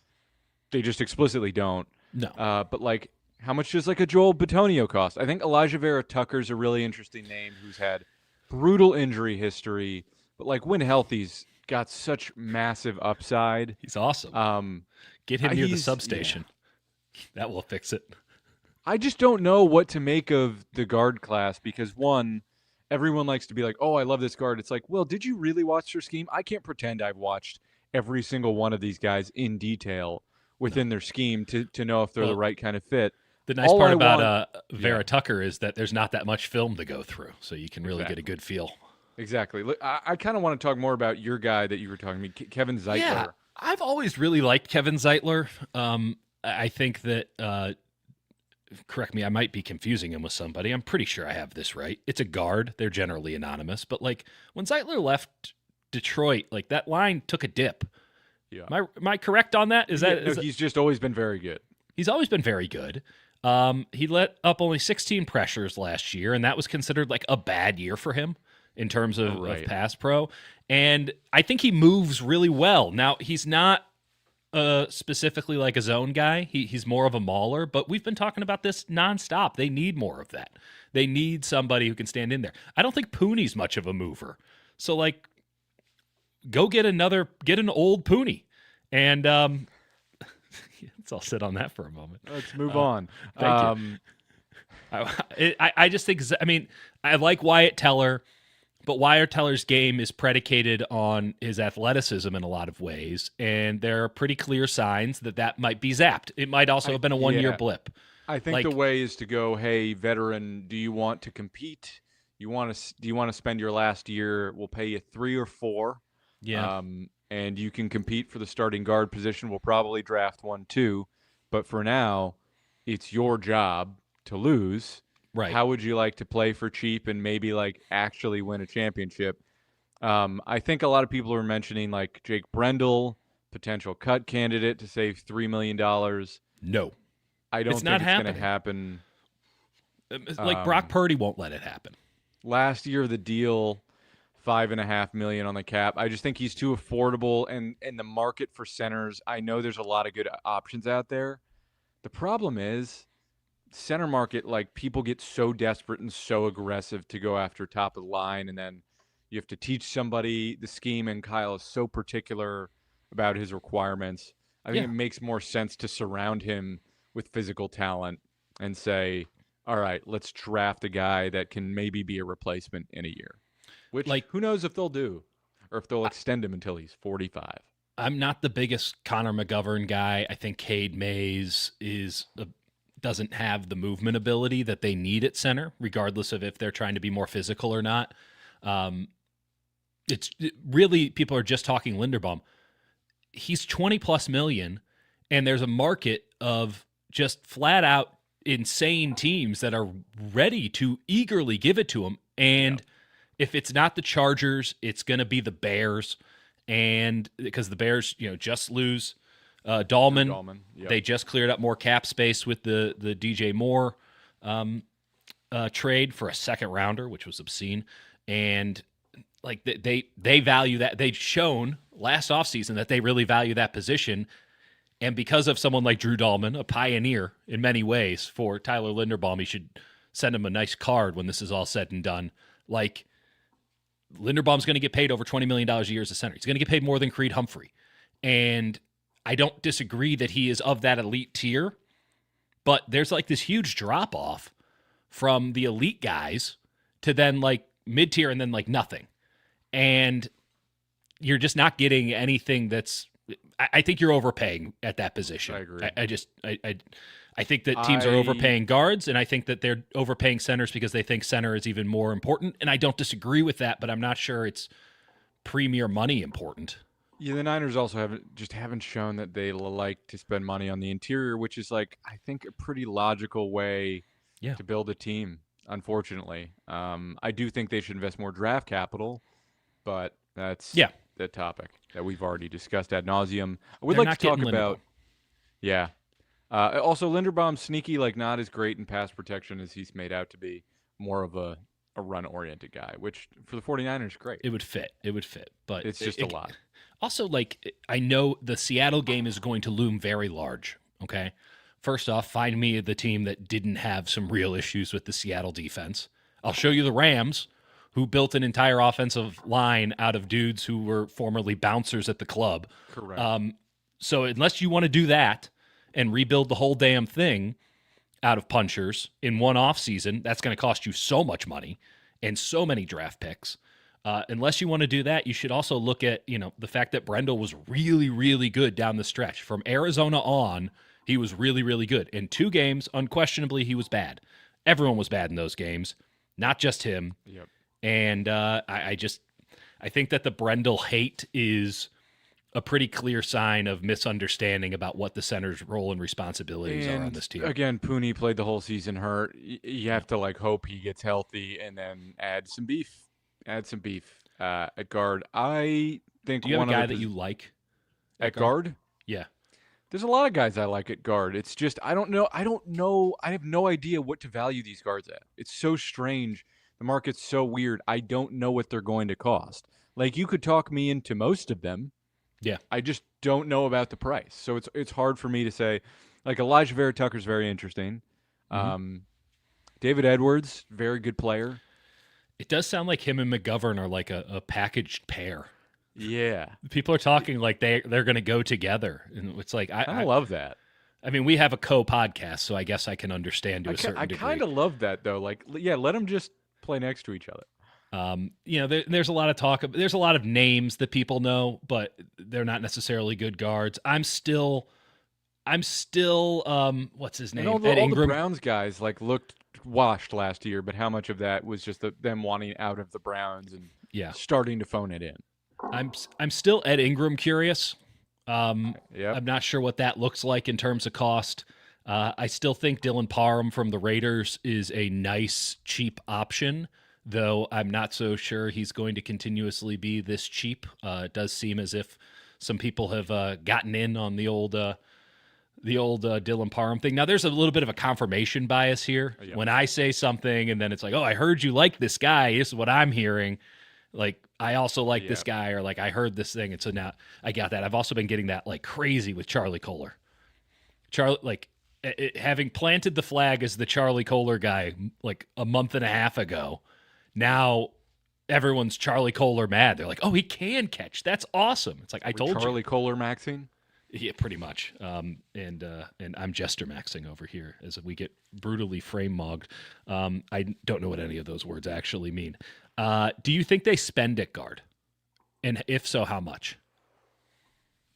They just explicitly don't. No. But like, how much does like a Joel Bitonio cost? I think Elijah Vera Tucker's a really interesting name who's had brutal injury history, but like when healthy's got such massive upside. He's awesome. Get him near the substation. Yeah. That will fix it. I just don't know what to make of the guard class because, one, everyone likes to be like, oh, I love this guard. It's like, well, did you really watch their scheme? I can't pretend I've watched every single one of these guys in detail within their scheme to know if they're the right kind of fit. The nice part about Vera Tucker is that there's not that much film to go through, so you can really get a good feel. Exactly. Look, I kind of want to talk more about your guy that you were talking about, Kevin Zeitler. Yeah, I've always really liked Kevin Zeitler. I think that, correct me, I might be confusing him with somebody. I'm pretty sure I have this right. It's a guard. They're generally anonymous. But, like, when Zeitler left Detroit, like, that line took a dip. Yeah. Am I correct on that? He's just always been very good. He's always been very good. He let up only 16 pressures last year, and that was considered, like, a bad year for him in terms of pass pro. And I think he moves really well. Now, he's not specifically like a zone guy. He's more of a mauler, but we've been talking about this nonstop. They need more of that. They need somebody who can stand in there. I don't think Pooney's much of a mover. So, like, go get an old Pooney. And let's all sit on that for a moment. Let's move on. Thank you. I just think, I mean, I like Wyatt Teller, but Wyatt Teller's game is predicated on his athleticism in a lot of ways, and there are pretty clear signs that might be zapped. It might also have been a one-year blip. I think the way is to go, hey, veteran, do you want to compete? Do you want to spend your last year? We'll pay you 3 or 4. Yeah. And you can compete for the starting guard position. We'll probably draft one too. But for now, it's your job to lose. Right. How would you like to play for cheap and maybe like actually win a championship? I think a lot of people are mentioning like Jake Brendel, potential cut candidate to save $3 million. No. I don't think it's going to happen. Like Brock Purdy won't let it happen. Last year, the deal, $5.5 million on the cap. I just think he's too affordable, and the market for centers, I know there's a lot of good options out there. The problem is center market, like people get so desperate and so aggressive to go after top of the line, and then you have to teach somebody the scheme, and Kyle is so particular about his requirements. I think it makes more sense to surround him with physical talent and say, all right, let's draft a guy that can maybe be a replacement in a year. Which, like, who knows if they'll do, or if they'll extend him until he's 45. I'm not the biggest Connor McGovern guy. I think Cade Mays doesn't have the movement ability that they need at center, regardless of if they're trying to be more physical or not. Really, people are just talking Linderbaum. He's 20+ million, and there's a market of just flat out insane teams that are ready to eagerly give it to him. And if it's not the Chargers, it's going to be the Bears. And because the Bears, just lose Dahlman. They just cleared up more cap space with the DJ Moore trade for a second rounder, which was obscene. And like they value that. They've shown last offseason that they really value that position. And because of someone like Drew Dahlman, a pioneer in many ways for Tyler Linderbaum, he should send him a nice card when this is all said and done. Like, Linderbaum's going to get paid over $20 million a year as a center. He's going to get paid more than Creed Humphrey. And I don't disagree that he is of that elite tier, but there's like this huge drop off from the elite guys to then like mid tier and then like nothing. And you're just not getting anything that's, I think you're overpaying at that position. I agree. I think that teams are overpaying guards, and I think that they're overpaying centers because they think center is even more important. And I don't disagree with that, but I'm not sure it's premier money important. Yeah, the Niners also haven't shown that they like to spend money on the interior, which is like I think a pretty logical way to build a team. Unfortunately, I do think they should invest more draft capital, but that's the topic that we've already discussed ad nauseum. I would like to talk about. Yeah. Also, Linderbaum's sneaky, like not as great in pass protection as he's made out to be. More of a run-oriented guy, which for the 49ers, great. It would fit, but it's just a lot. Also, like, I know the Seattle game is going to loom very large, okay? First off, find me the team that didn't have some real issues with the Seattle defense. I'll show you the Rams, who built an entire offensive line out of dudes who were formerly bouncers at the club. Correct. So unless you want to do that and rebuild the whole damn thing out of punchers in one offseason, that's going to cost you so much money and so many draft picks. Unless you want to do that, you should also look at, the fact that Brendel was really, really good down the stretch. From Arizona on, he was really, really good. In 2 games, unquestionably, he was bad. Everyone was bad in those games, not just him. Yep. And I think that the Brendel hate is a pretty clear sign of misunderstanding about what the center's role and responsibilities are on this team. Again, Pooney played the whole season hurt. You have to hope he gets healthy and then add some beef at guard. I think Do you have a guy that you like at guard? Yeah. There's a lot of guys I like at guard. It's just I don't know. I have no idea what to value these guards at. It's so strange. The market's so weird. I don't know what they're going to cost. Like you could talk me into most of them. Yeah. I just don't know about the price. So it's hard for me to say. Like Elijah Vera Tucker's very interesting. Mm-hmm. David Edwards, very good player. It does sound like him and McGovern are like a packaged pair. Yeah. People are talking like they're going to go together. And it's like, I love that. I mean, we have a co-podcast, so I guess I can understand to a certain degree. I kind of love that, though. Like, yeah, let them just play next to each other. There's a lot of talk. There's a lot of names that people know, but they're not necessarily good guards. I'm still, what's his name? And all the Browns guys looked washed last year, but how much of that was just them wanting out of the Browns and starting to phone it in? I'm still Ed Ingram curious. I'm not sure what that looks like in terms of cost. I still think Dylan Parham from the Raiders is a nice, cheap option, though I'm not so sure he's going to continuously be this cheap. It does seem as if some people have gotten in on the old Dylan Parham thing. Now, there's a little bit of a confirmation bias here. Yeah. When I say something and then it's like, oh, I heard you like this guy. This is what I'm hearing. Like, I also like this guy, or like, I heard this thing. And so now I got that. I've also been getting that like crazy with Charlie Kohler. Having planted the flag as the Charlie Kohler guy like a month and a half ago, now everyone's Charlie Kohler mad. They're like, oh, he can catch. That's awesome. It's like, I told you. Charlie Kohler maxing? Yeah, pretty much. And I'm Jester maxing over here as we get brutally frame mogged. I don't know what any of those words actually mean. Do you think they spend at guard? And if so, how much?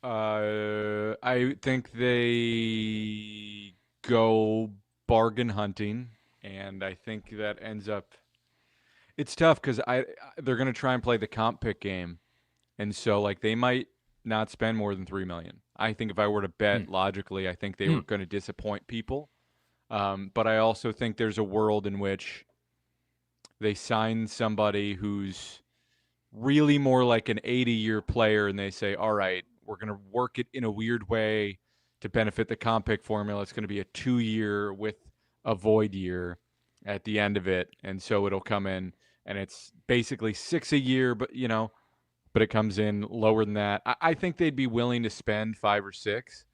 I think they go bargain hunting, and I think that ends up. It's tough because they're going to try and play the comp pick game, and so like they might not spend more than $3 million. I think if I were to bet logically, I think they were going to disappoint people. But I also think there's a world in which they sign somebody who's really more like an 80-year player, and they say, all right, we're going to work it in a weird way to benefit the comp pick formula. It's going to be a 2-year with a void year at the end of it. And so it'll come in, and it's basically 6 a year, but it comes in lower than that. I think they'd be willing to spend 5 or 6,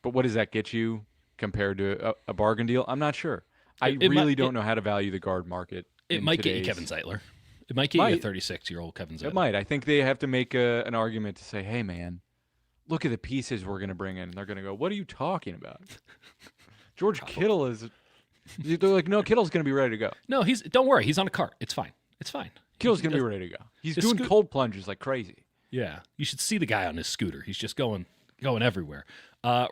but what does that get you compared to a bargain deal? I'm not sure. I really don't know how to value the guard market. It might get you Kevin Zeitler. It might get you a 36-year-old Kevin Zeitler. It might. I think they have to make an argument to say, hey, man, look at the pieces we're going to bring in. And they're going to go, what are you talking about? George Kittle is – they're like, no, Kittle's going to be ready to go. No, don't worry. He's on a cart. It's fine. It's fine. Kittle's going to be ready to go. He's doing cold plunges like crazy. Yeah. You should see the guy on his scooter. He's just going everywhere.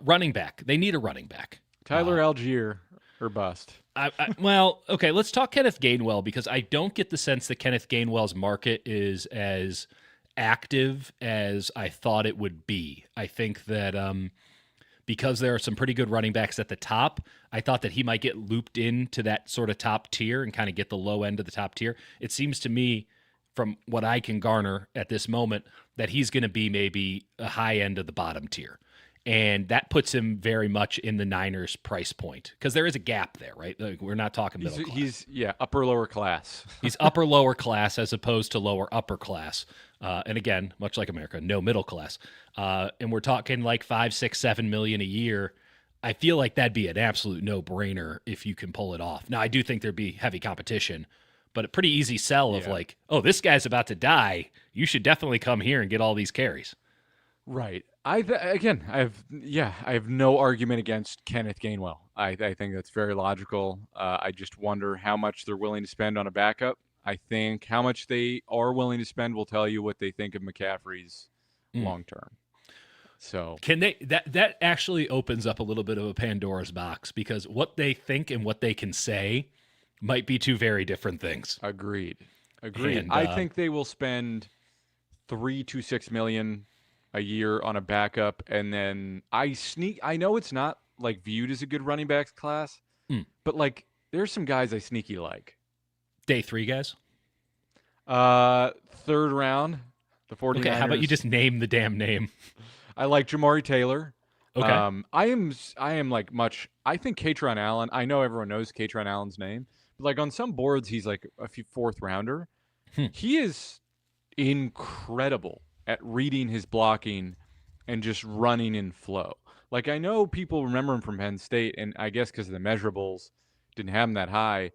Running back. They need a running back. Tyler Algier or bust. Well, okay, let's talk Kenneth Gainwell, because I don't get the sense that Kenneth Gainwell's market is as active as I thought it would be. I think that because there are some pretty good running backs at the top, I thought that he might get looped into that sort of top tier and kind of get the low end of the top tier. It seems to me, from what I can garner at this moment, that he's going to be maybe a high end of the bottom tier. And that puts him very much in the Niners price point, because there is a gap there, right? Like, we're not talking middle class. He's upper lower class. He's upper lower class as opposed to lower upper class. And again, much like America, no middle class. And we're talking like 5, 6, 7 million a year. I feel like that'd be an absolute no-brainer if you can pull it off. Now, I do think there'd be heavy competition, but a pretty easy sell of like, oh, this guy's about to die. You should definitely come here and get all these carries. Right. I have no argument against Kenneth Gainwell. I think that's very logical. I just wonder how much they're willing to spend on a backup. I think how much they are willing to spend will tell you what they think of McCaffrey's long term. So can they that actually opens up a little bit of a Pandora's box, because what they think and what they can say might be two very different things. Agreed. And, I think they will spend $3 to $6 million a year on a backup, and then I know it's not like viewed as a good running backs class, but like there's some guys I sneaky like. Day 3 guys? Third round, the 49ers. Okay, how about you just name the damn name? I like Jamari Taylor. Okay. I am like much. I think Katron Allen. I know everyone knows Katron Allen's name, but like on some boards, he's like a fourth rounder. He is incredible at reading his blocking and just running in flow. Like, I know people remember him from Penn State, and I guess because of the measurables didn't have him that high.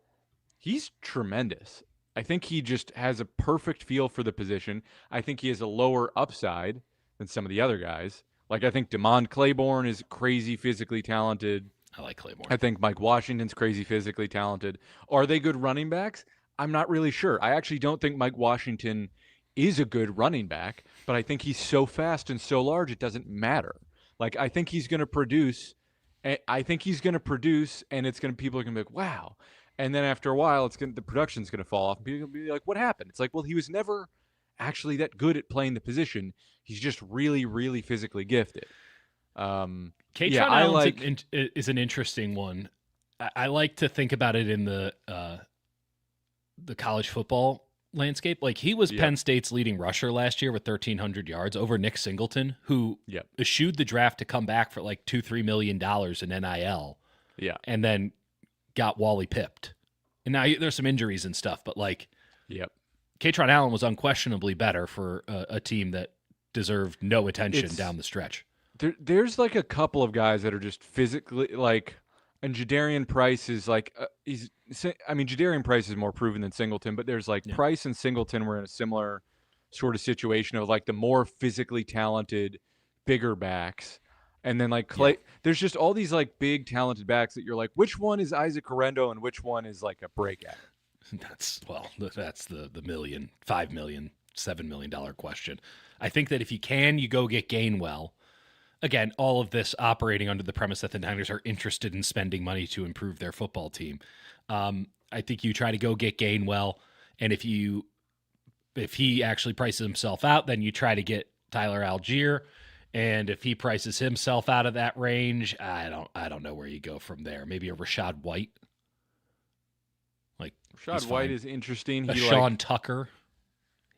He's tremendous. I think he just has a perfect feel for the position. I think he has a lower upside than some of the other guys. Like, I think DeMond Claiborne is crazy physically talented. I like Claiborne. I think Mike Washington's crazy physically talented. Are they good running backs? I'm not really sure. I actually don't think Mike Washington is a good running back, but I think he's so fast and so large it doesn't matter. Like, I think he's going to produce. And it's going to, people are going to be like, wow. And then after a while, the production's going to fall off, and people are going to be like, what happened? It's like, well, he was never actually that good at playing the position. He's just really, really physically gifted. Katron Allen is an interesting one. I like to think about it in the college football landscape. Like, he was Penn State's leading rusher last year with 1,300 yards over Nick Singleton, who eschewed the draft to come back for like $2-3 million in NIL. Yeah. And then got Wally pipped. And now there's some injuries and stuff, but like, Katron Allen was unquestionably better for a team that deserved no attention down the stretch. There's like a couple of guys that are just physically like, and Jadarian Price is like, Jadarian Price is more proven than Singleton, but there's like Price and Singleton were in a similar sort of situation of like the more physically talented, bigger backs. And then like there's just all these like big talented backs that you're like, which one is Isaac Correndo and which one is like a breakout? That's the million, $5 million, $7 million question. I think that if you can, you go get Gainwell. Again, all of this operating under the premise that the Niners are interested in spending money to improve their football team. I think you try to go get Gainwell, and if he actually prices himself out, then you try to get Tyler Algier. And if he prices himself out of that range, I don't know where you go from there. Maybe a Rashad White. Like, Rashad White is interesting. Sean Tucker.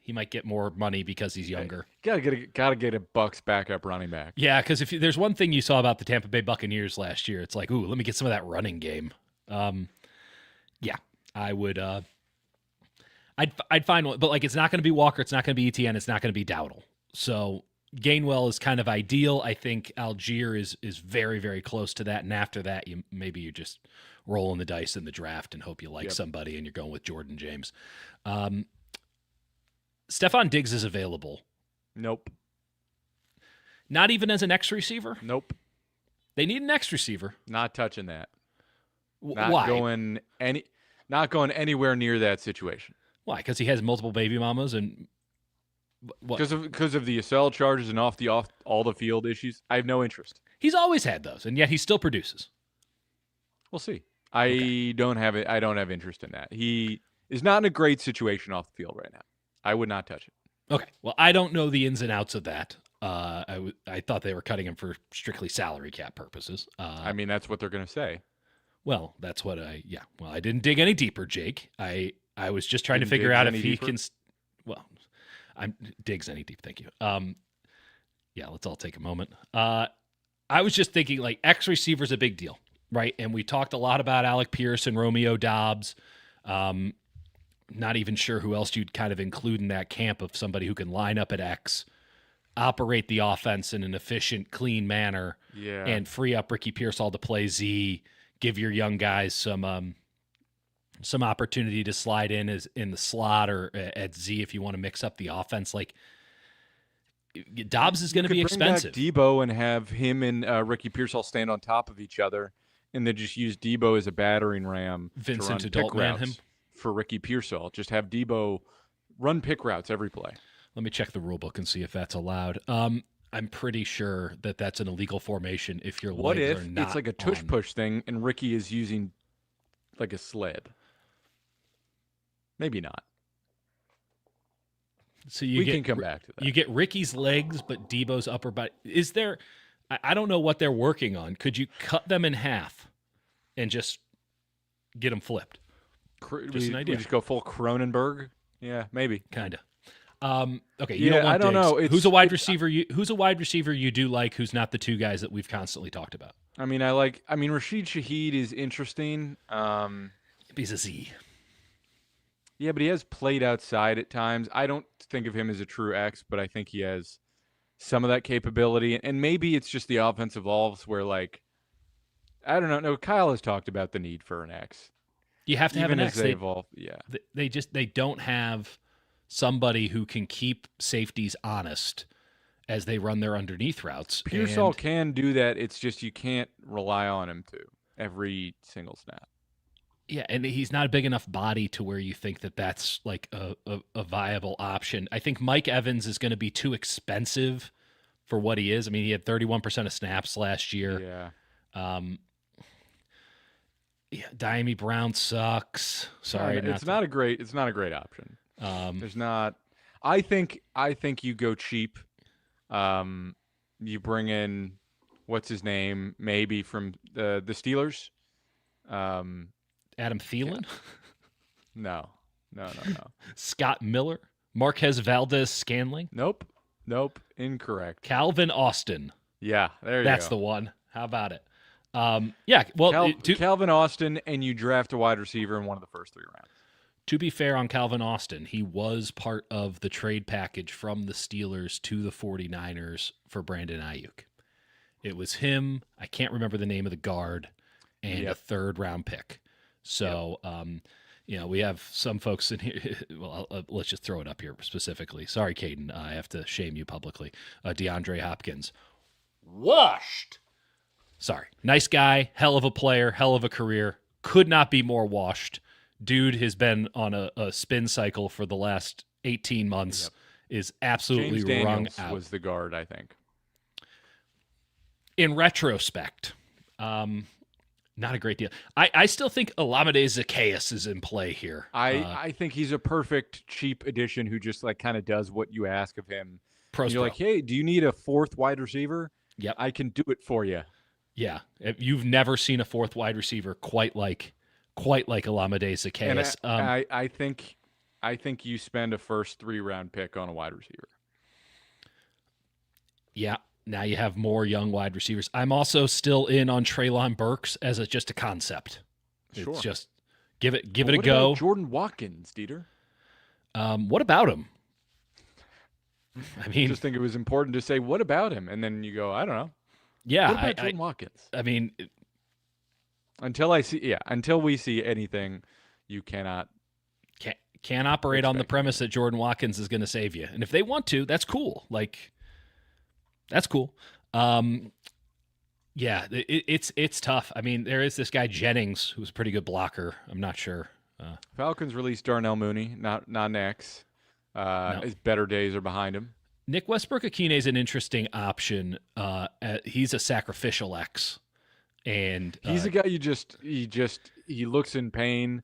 He might get more money because he's younger. Gotta get a Bucks backup running back. Yeah, because if there's one thing you saw about the Tampa Bay Buccaneers last year, it's like, ooh, let me get some of that running game. I would. I'd find one, but like, it's not going to be Walker, it's not going to be Etienne, it's not going to be Dowdle. So Gainwell is kind of ideal. I think Algier is very, very close to that, and after that, you're just rolling the dice in the draft and hope you like somebody, and you're going with Jordan James. Stephon Diggs is available. Nope. Not even as an X receiver? Nope. They need an X receiver. Not touching that. Why? Not going anywhere near that situation. Why? Because he has multiple baby mamas and what? Because of the assault charges and off all the field issues. I have no interest. He's always had those, and yet he still produces. We'll see. I don't have interest in that. He is not in a great situation off the field right now. I would not touch it. Okay. Well, I don't know the ins and outs of that. I thought they were cutting him for strictly salary cap purposes. I mean, that's what they're going to say. Well, that's what Well, I didn't dig any deeper, Jake. I was just trying to figure out if he can. Well, I'm digs any deep. Thank you. Yeah, let's all take a moment. I was just thinking like X receiver's a big deal, right? And we talked a lot about Alec Pierce and Romeo Doubs. Not even sure who else you'd kind of include in that camp of somebody who can line up at X, operate the offense in an efficient, clean manner, and free up Ricky Pearsall to play Z. Give your young guys some opportunity to slide in the slot or at Z if you want to mix up the offense. Like Dobbs is going to be expensive. Bring back Debo and have him and Ricky Pearsall stand on top of each other, and then just use Debo as a battering ram. Vincent to Adult man him for Ricky Pearsall. Just have Debo run pick routes every play. Let me check the rule book and see if that's allowed. I'm pretty sure that that's an illegal formation if your what legs if are not it's like a tush push thing and Ricky is using like a sled? Maybe not. So we can come back to that. You get Ricky's legs, but Debo's upper body. Is there? I don't know what they're working on. Could you cut them in half and just get them flipped? Just an idea. We just go full Cronenberg. Yeah, maybe. Kind of. Okay. You don't want I don't Diggs. know. Who's a wide receiver? Who's a wide receiver you do like? Who's not the two guys that we've constantly talked about? I mean, Rashid Shaheed is interesting. He's a Z. Yeah, but he has played outside at times. I don't think of him as a true X, but I think he has some of that capability. And maybe it's just the offense evolves where, like, I don't know. No, Kyle has talked about the need for an X. You have to have an X. They evolve. Yeah. They don't have somebody who can keep safeties honest as they run their underneath routes. Pearsall can do that. It's just you can't rely on him to every single snap. Yeah, and he's not a big enough body to where you think that that's like a viable option. I think Mike Evans is going to be too expensive for what he is. I mean, he had 31% of snaps last year. Yeah. Diami Brown sucks. Sorry, it's not a great option. There's not. I think you go cheap. You bring in what's his name? Maybe from the Steelers. Adam Thielen? No. Scott Miller? Marquez Valdez-Scantling? Nope. Incorrect. Calvin Austin. Yeah, there you go. That's the one. How about it? Yeah, well, Calvin Austin, and you draft a wide receiver in one of the first 3 rounds. To be fair on Calvin Austin, he was part of the trade package from the Steelers to the 49ers for Brandon Ayuk. It was him, I can't remember the name of the guard, and a 3rd-round pick. So, we have some folks in here. Well, let's just throw it up here specifically. Sorry, Caden. I have to shame you publicly. DeAndre Hopkins. Washed. Sorry. Nice guy. Hell of a player. Hell of a career. Could not be more washed. Dude has been on a spin cycle for the last 18 months. Yep. Is absolutely James wrung Daniels out. Was the guard, I think. In retrospect, not a great deal. I still think Olamide Zaccheaus is in play here. I think he's a perfect cheap addition who just like kind of does what you ask of him. You're like, hey, do you need a 4th wide receiver? Yep. I can do it for you. Yeah. You've never seen a 4th wide receiver quite like Olamide Zaccheaus. And I think you spend a first 3-round pick on a wide receiver. Yeah. Now you have more young wide receivers. I'm also still in on Treylon Burks as just a concept. Sure. It's just give it a go. About Jordan Watkins, Dieter? What about him? I mean, I just think it was important to say, what about him? And then you go, I don't know. Yeah. What about Jordan Watkins? I mean, until we see anything, you can't can't operate on the premise that Jordan Watkins is going to save you. And if they want to, that's cool. Like, that's cool. Yeah, it's tough. I mean, there is this guy Jennings who's a pretty good blocker. I'm not sure. Falcons released Darnell Mooney, not Nex. No. His better days are behind him. Nick Westbrook-Akine is an interesting option. He's a sacrificial X, and he's a guy he looks in pain,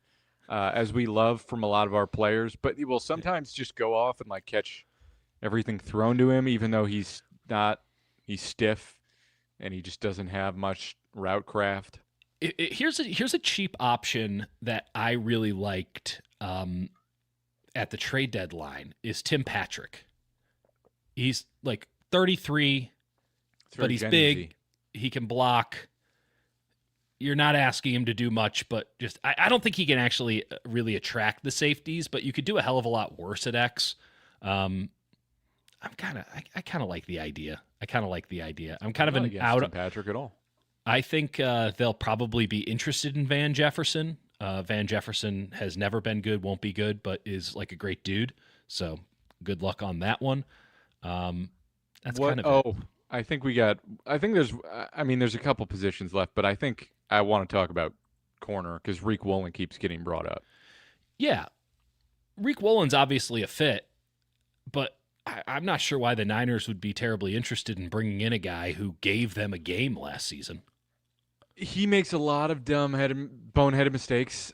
as we love from a lot of our players, but he will sometimes just go off and like catch everything thrown to him, even though he's stiff and he just doesn't have much route craft. Here's a cheap option that I really liked at the trade deadline is Tim Patrick. He's like 33, but he's big. He can block. You're not asking him to do much, but just I don't think he can actually really attract the safeties, but you could do a hell of a lot worse at X. I kind of like the idea. I'm kind of an out Tim Patrick at all. I think they'll probably be interested in Van Jefferson. Van Jefferson has never been good, won't be good, but is like a great dude. So good luck on that one. That's kind of it. I think there's a couple positions left, but I think I want to talk about corner because Reek Woolen keeps getting brought up. Yeah. Reek Woolen's obviously a fit, but I'm not sure why the Niners would be terribly interested in bringing in a guy who gave them a game last season. He makes a lot of boneheaded mistakes.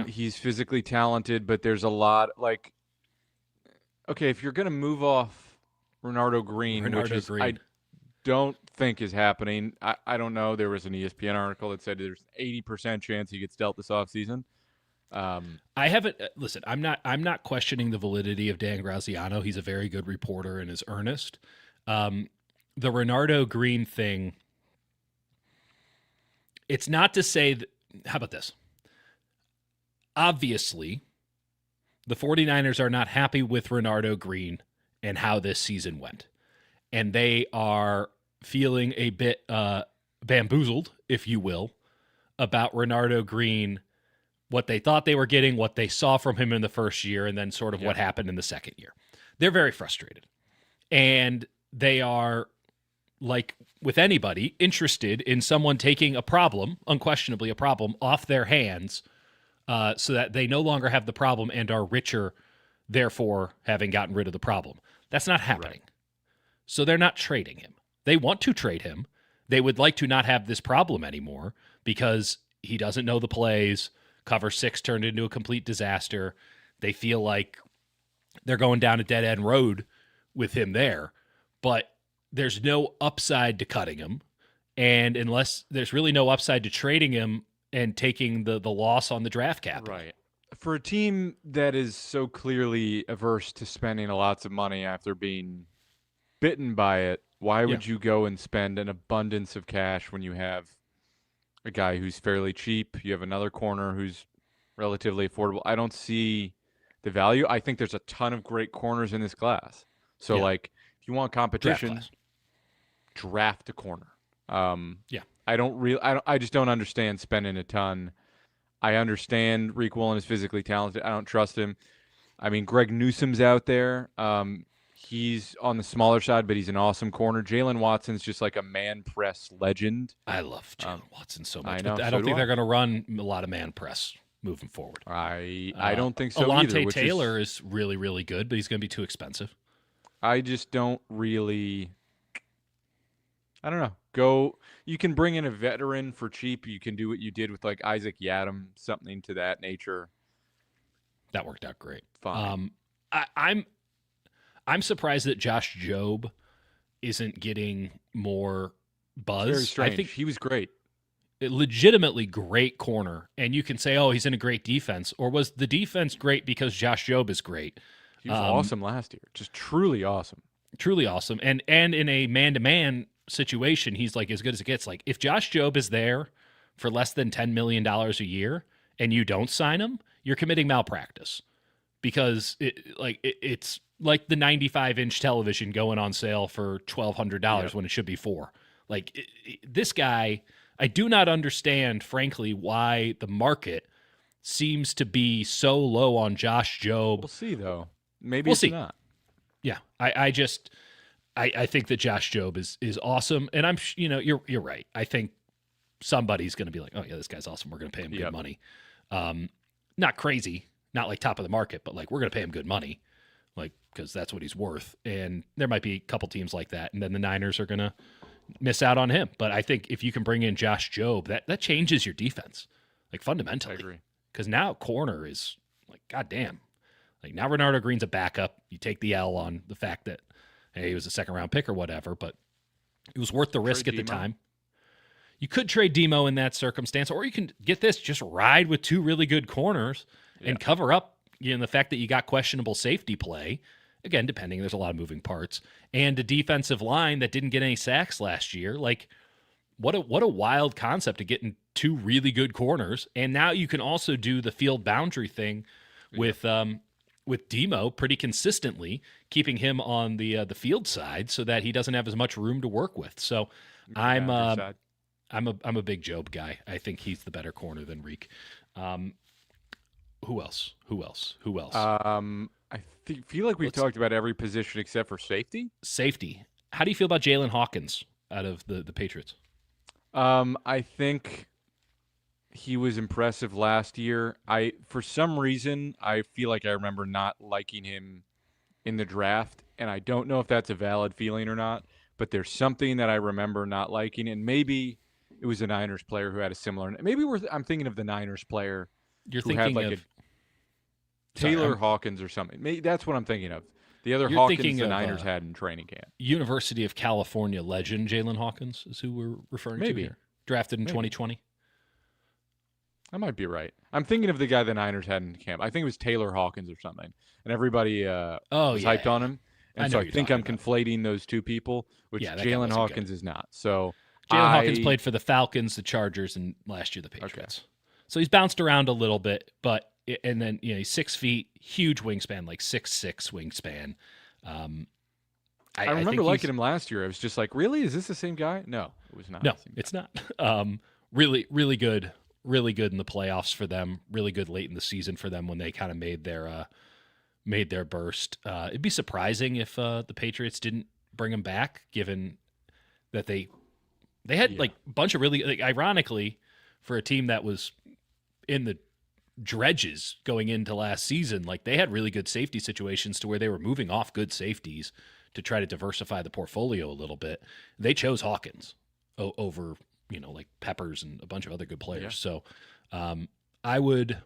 He's physically talented, but there's a lot like, okay, if you're going to move off Renardo Green, I don't think is happening. I don't know. There was an ESPN article that said there's 80% chance he gets dealt this offseason. I haven't listen. I'm not questioning the validity of Dan Graziano. He's a very good reporter and is earnest. The Renardo Green thing. It's not to say that. How about this? Obviously, the 49ers are not happy with Renardo Green and how this season went, and they are feeling a bit bamboozled, if you will, about Renardo Green. What they thought they were getting, what they saw from him in the first year, and then sort of what happened in the second year. They're very frustrated. And they are, like with anybody, interested in someone taking a problem, unquestionably a problem, off their hands so that they no longer have the problem and are richer, therefore having gotten rid of the problem. That's not happening. Right. So they're not trading him. They want to trade him. They would like to not have this problem anymore because he doesn't know the plays. Cover 6 turned into a complete disaster. They feel like they're going down a dead-end road with him there, but there's no upside to cutting him, and unless there's really no upside to trading him and taking the loss on the draft cap. Right. For a team that is so clearly averse to spending lots of money after being bitten by it, why would you go and spend an abundance of cash when you have a guy who's fairly cheap? You have another corner who's relatively affordable. I don't see the value. I think there's a ton of great corners in this class. So, like, if you want competition, draft a corner. I just don't understand spending a ton. I understand Reek Woolen is physically talented. I don't trust him. I mean, Greg Newsome's out there. He's on the smaller side, but he's an awesome corner. Jalen Watson's just like a man press legend. I love Jalen Watson so much. I know, but I don't think they're going to run a lot of man press moving forward. I don't think so Alontae either. Taylor is really, really good, but he's going to be too expensive. I just don't really. I don't know. You can bring in a veteran for cheap. You can do what you did with like Isaac Yadam, something to that nature. That worked out great. Fine. I'm surprised that Josh Jobe isn't getting more buzz. Very strange. I think he was great. Legitimately great corner. And you can say, oh, he's in a great defense. Or was the defense great because Josh Jobe is great? He was awesome last year. Just truly awesome. Truly awesome. And in a man-to-man situation, he's like as good as it gets. Like if Josh Jobe is there for less than $10 million a year and you don't sign him, you're committing malpractice. Because it's like the 95-inch television going on sale for $1,200 when it should be $4. Like this guy, I do not understand, frankly, why the market seems to be so low on Josh Jobe. We'll see, though. Maybe We'll it's see. not. Yeah, I think that Josh Jobe is awesome, and you're right. I think somebody's going to be like, oh yeah, this guy's awesome. We're going to pay him good money. Not crazy, not like top of the market, but like we're going to pay him good money, like because that's what he's worth. And there might be a couple teams like that, and then the Niners are going to miss out on him. But I think if you can bring in Josh Jobe, that changes your defense, like fundamentally. I agree. Because now corner is like, goddamn. Like now Renardo Green's a backup. You take the L on the fact that, hey, he was a second-round pick or whatever, but it was worth the risk at the time. You could trade Demo in that circumstance, or you can get this, just ride with two really good corners and cover up the fact that you got questionable safety play. Again, depending, there's a lot of moving parts. And a defensive line that didn't get any sacks last year. Like, what a wild concept to get in two really good corners. And now you can also do the field boundary thing with Demo pretty consistently, keeping him on the field side so that he doesn't have as much room to work with. So I'm a big Jobe guy. I think he's the better corner than Reek. Who else? I feel like we've talked about every position except for safety. Safety. How do you feel about Jalen Hawkins out of the Patriots? I think he was impressive last year. For some reason, I feel like I remember not liking him in the draft, and I don't know if that's a valid feeling or not, but there's something that I remember not liking, and maybe it was a Niners player who had a similar. Maybe I'm thinking of the Niners player. You're who thinking had like of Taylor Hawkins or something. Maybe that's what I'm thinking of. The other Hawkins the Niners had in training camp. University of California legend Jalen Hawkins is who we're referring to here. Drafted in 2020. I might be right. I'm thinking of the guy the Niners had in camp. I think it was Taylor Hawkins or something. And everybody was hyped on him. And so I think I'm conflating those two people, which Jalen Hawkins is not. So Jalen Hawkins played for the Falcons, the Chargers, and last year the Patriots. Okay. So he's bounced around a little bit, and then he's 6 feet, huge wingspan, like 6'6" wingspan. I remember liking him last year. I was just like, really? Is this the same guy? No, it was not. No, it's not. Really, really good. Really good in the playoffs for them. Really good late in the season for them when they kind of made their burst. It'd be surprising if the Patriots didn't bring him back, given that they had like a bunch of really, ironically, for a team that was in the dredges going into last season, like they had really good safety situations to where they were moving off good safeties to try to diversify the portfolio a little bit. They chose Hawkins over, like Peppers and a bunch of other good players. Yeah. So I would,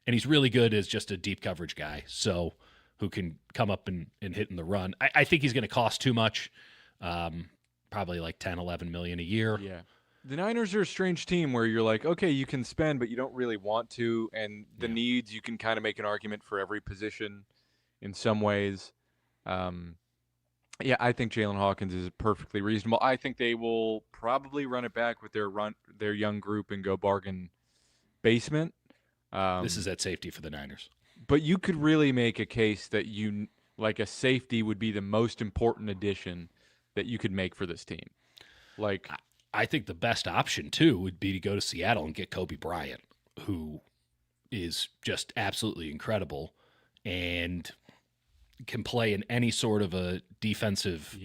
and he's really good as just a deep coverage guy. So who can come up and hit in the run. I think he's going to cost too much. Probably like 10, 11 million a year. Yeah. The Niners are a strange team where you're like, okay, you can spend, but you don't really want to. And the needs, you can kind of make an argument for every position in some ways. I think Jalen Hawkins is perfectly reasonable. I think they will probably run it back with their young group and go bargain basement. This is at safety for the Niners. But you could really make a case that like a safety would be the most important addition that you could make for this team. Like, I think the best option, too, would be to go to Seattle and get Kobe Bryant, who is just absolutely incredible and can play in any sort of a defensive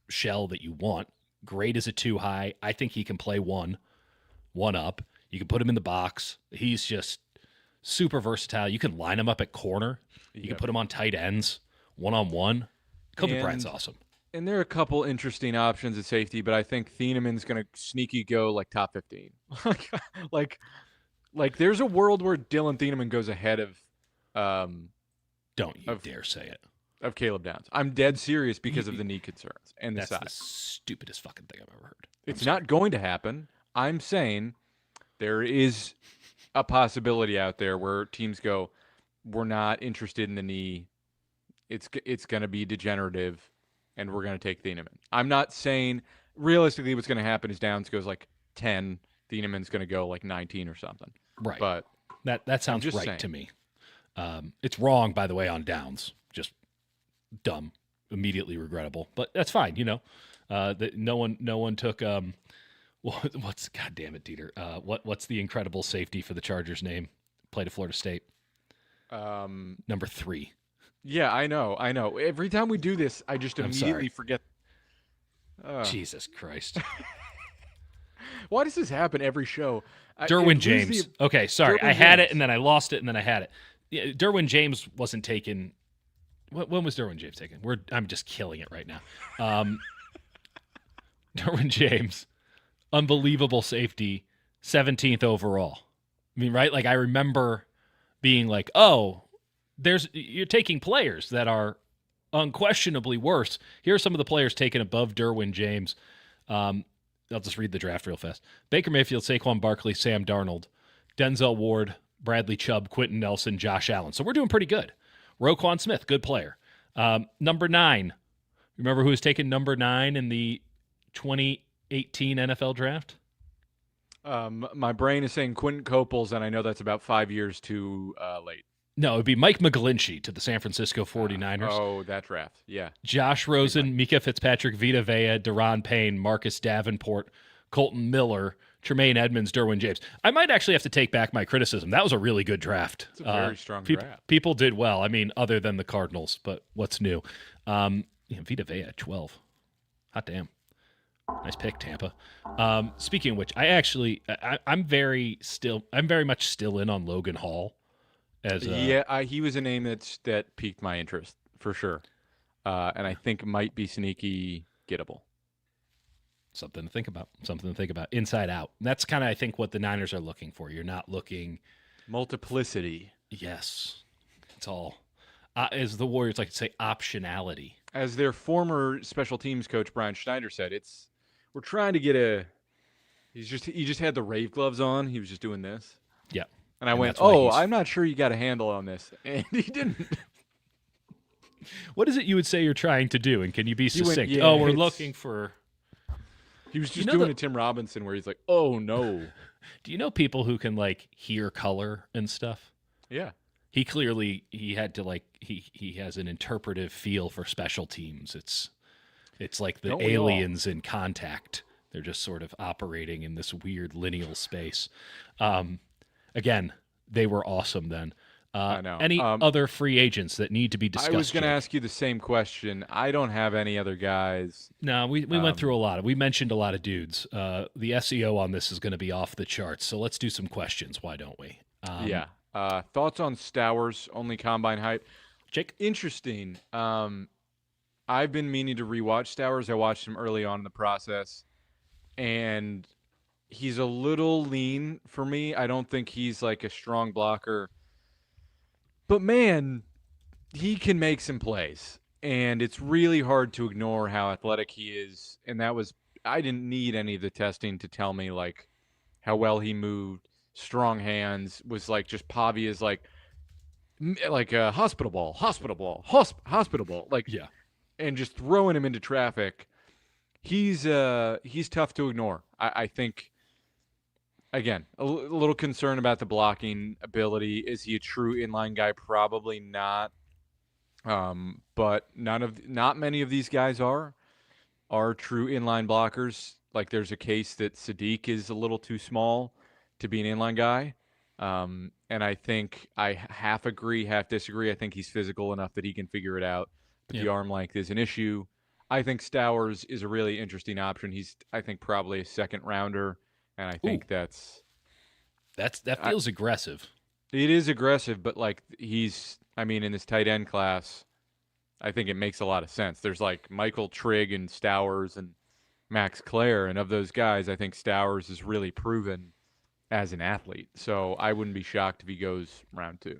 shell that you want. Great as a 2 high. I think he can play one up. You can put him in the box. He's just super versatile. You can line him up at corner. You can put him on tight ends, one-on-one. Kobe Bryant's awesome. And there are a couple interesting options at safety, but I think Thieneman's going to sneaky go like top 15. like there's a world where Dylan Thieneman goes ahead of don't you dare say it. Of Caleb Downs. I'm dead serious because of the knee concerns and the size. That's the stupidest fucking thing I've ever heard. It's not going to happen. I'm saying there is a possibility out there where teams go, we're not interested in the knee. It's going to be degenerative. And we're going to take Thieneman. I'm not saying realistically what's going to happen is Downs goes like 10. Thieneman's going to go like 19 or something. Right. But that sounds right to me. It's wrong, by the way, on Downs. Just dumb, immediately regrettable. But that's fine. That no one took. What's God damn it, Dieter? What's the incredible safety for the Chargers name? played at Florida State. Number 3. Yeah, I know. Every time we do this, I just immediately forget. Jesus Christ. Why does this happen every show? Derwin James. Okay, sorry. I had it, and then I lost it, and then I had it. Yeah, Derwin James wasn't taken. When was Derwin James taken? I'm just killing it right now. Derwin James, unbelievable safety, 17th overall. I mean, right? Like, I remember being like, oh, you're taking players that are unquestionably worse. Here are some of the players taken above Derwin James. I'll just read the draft real fast. Baker Mayfield, Saquon Barkley, Sam Darnold, Denzel Ward, Bradley Chubb, Quentin Nelson, Josh Allen. So we're doing pretty good. Roquan Smith, good player. Number 9. Remember who was taken number 9 in the 2018 NFL draft? My brain is saying Quentin Coples, and I know that's about 5 years too late. No, it would be Mike McGlinchey to the San Francisco 49ers. That draft, yeah. Josh Rosen, Mika Fitzpatrick, Vita Vea, Deron Payne, Marcus Davenport, Colton Miller, Tremaine Edmonds, Derwin James. I might actually have to take back my criticism. That was a really good draft. It's a very strong draft. People did well. I mean, other than the Cardinals, but what's new? Vita Vea at 12. Hot damn. Nice pick, Tampa. Speaking of which, I'm very much still in on Logan Hall. He was a name that piqued my interest for sure, and I think might be sneaky gettable. Something to think about. Inside out. That's kind of, I think, what the Niners are looking for. You're not looking multiplicity. Yes, it's all. As the Warriors like to say, optionality. As their former special teams coach Brian Schneider said, we're trying to get he just had the rave gloves on. He was just doing this. Yeah. And I went, I'm not sure you got a handle on this. And he didn't. What is it you would say you're trying to do? And can you be succinct? We're looking for... He was just doing a Tim Robinson where he's like, oh, no. Do you know people who can, like, hear color and stuff? Yeah. He had to, like, he has an interpretive feel for special teams. It's like the aliens in Contact. They're just sort of operating in this weird lineal space. Again, they were awesome then. I know. Any other free agents that need to be discussed? I was going to ask you the same question. I don't have any other guys. No, we went through a lot. We mentioned a lot of dudes. The SEO on this is going to be off the charts, so let's do some questions. Why don't we? Thoughts on Stowers, only combine hype? Jake? Interesting. I've been meaning to rewatch Stowers. I watched him early on in the process, and he's a little lean for me. I don't think he's like a strong blocker. But, man, he can make some plays. And it's really hard to ignore how athletic he is. And I didn't need any of the testing to tell me, like, how well he moved. Strong hands. Was, like, just Pavi is, like a hospital ball. Like, yeah. And just throwing him into traffic. He's tough to ignore. I think... Again, a little concern about the blocking ability. Is he a true inline guy? Probably not. But not many of these guys are true inline blockers. Like there's a case that Sadiq is a little too small to be an inline guy. And I think I half agree, half disagree. I think he's physical enough that he can figure it out. But the arm length is an issue. I think Stowers is a really interesting option. He's, I think, probably a second rounder. And I think that feels aggressive. It is aggressive, but like in this tight end class, I think it makes a lot of sense. There's like Michael Trigg and Stowers and Max Clare, and of those guys, I think Stowers is really proven as an athlete. So I wouldn't be shocked if he goes round 2.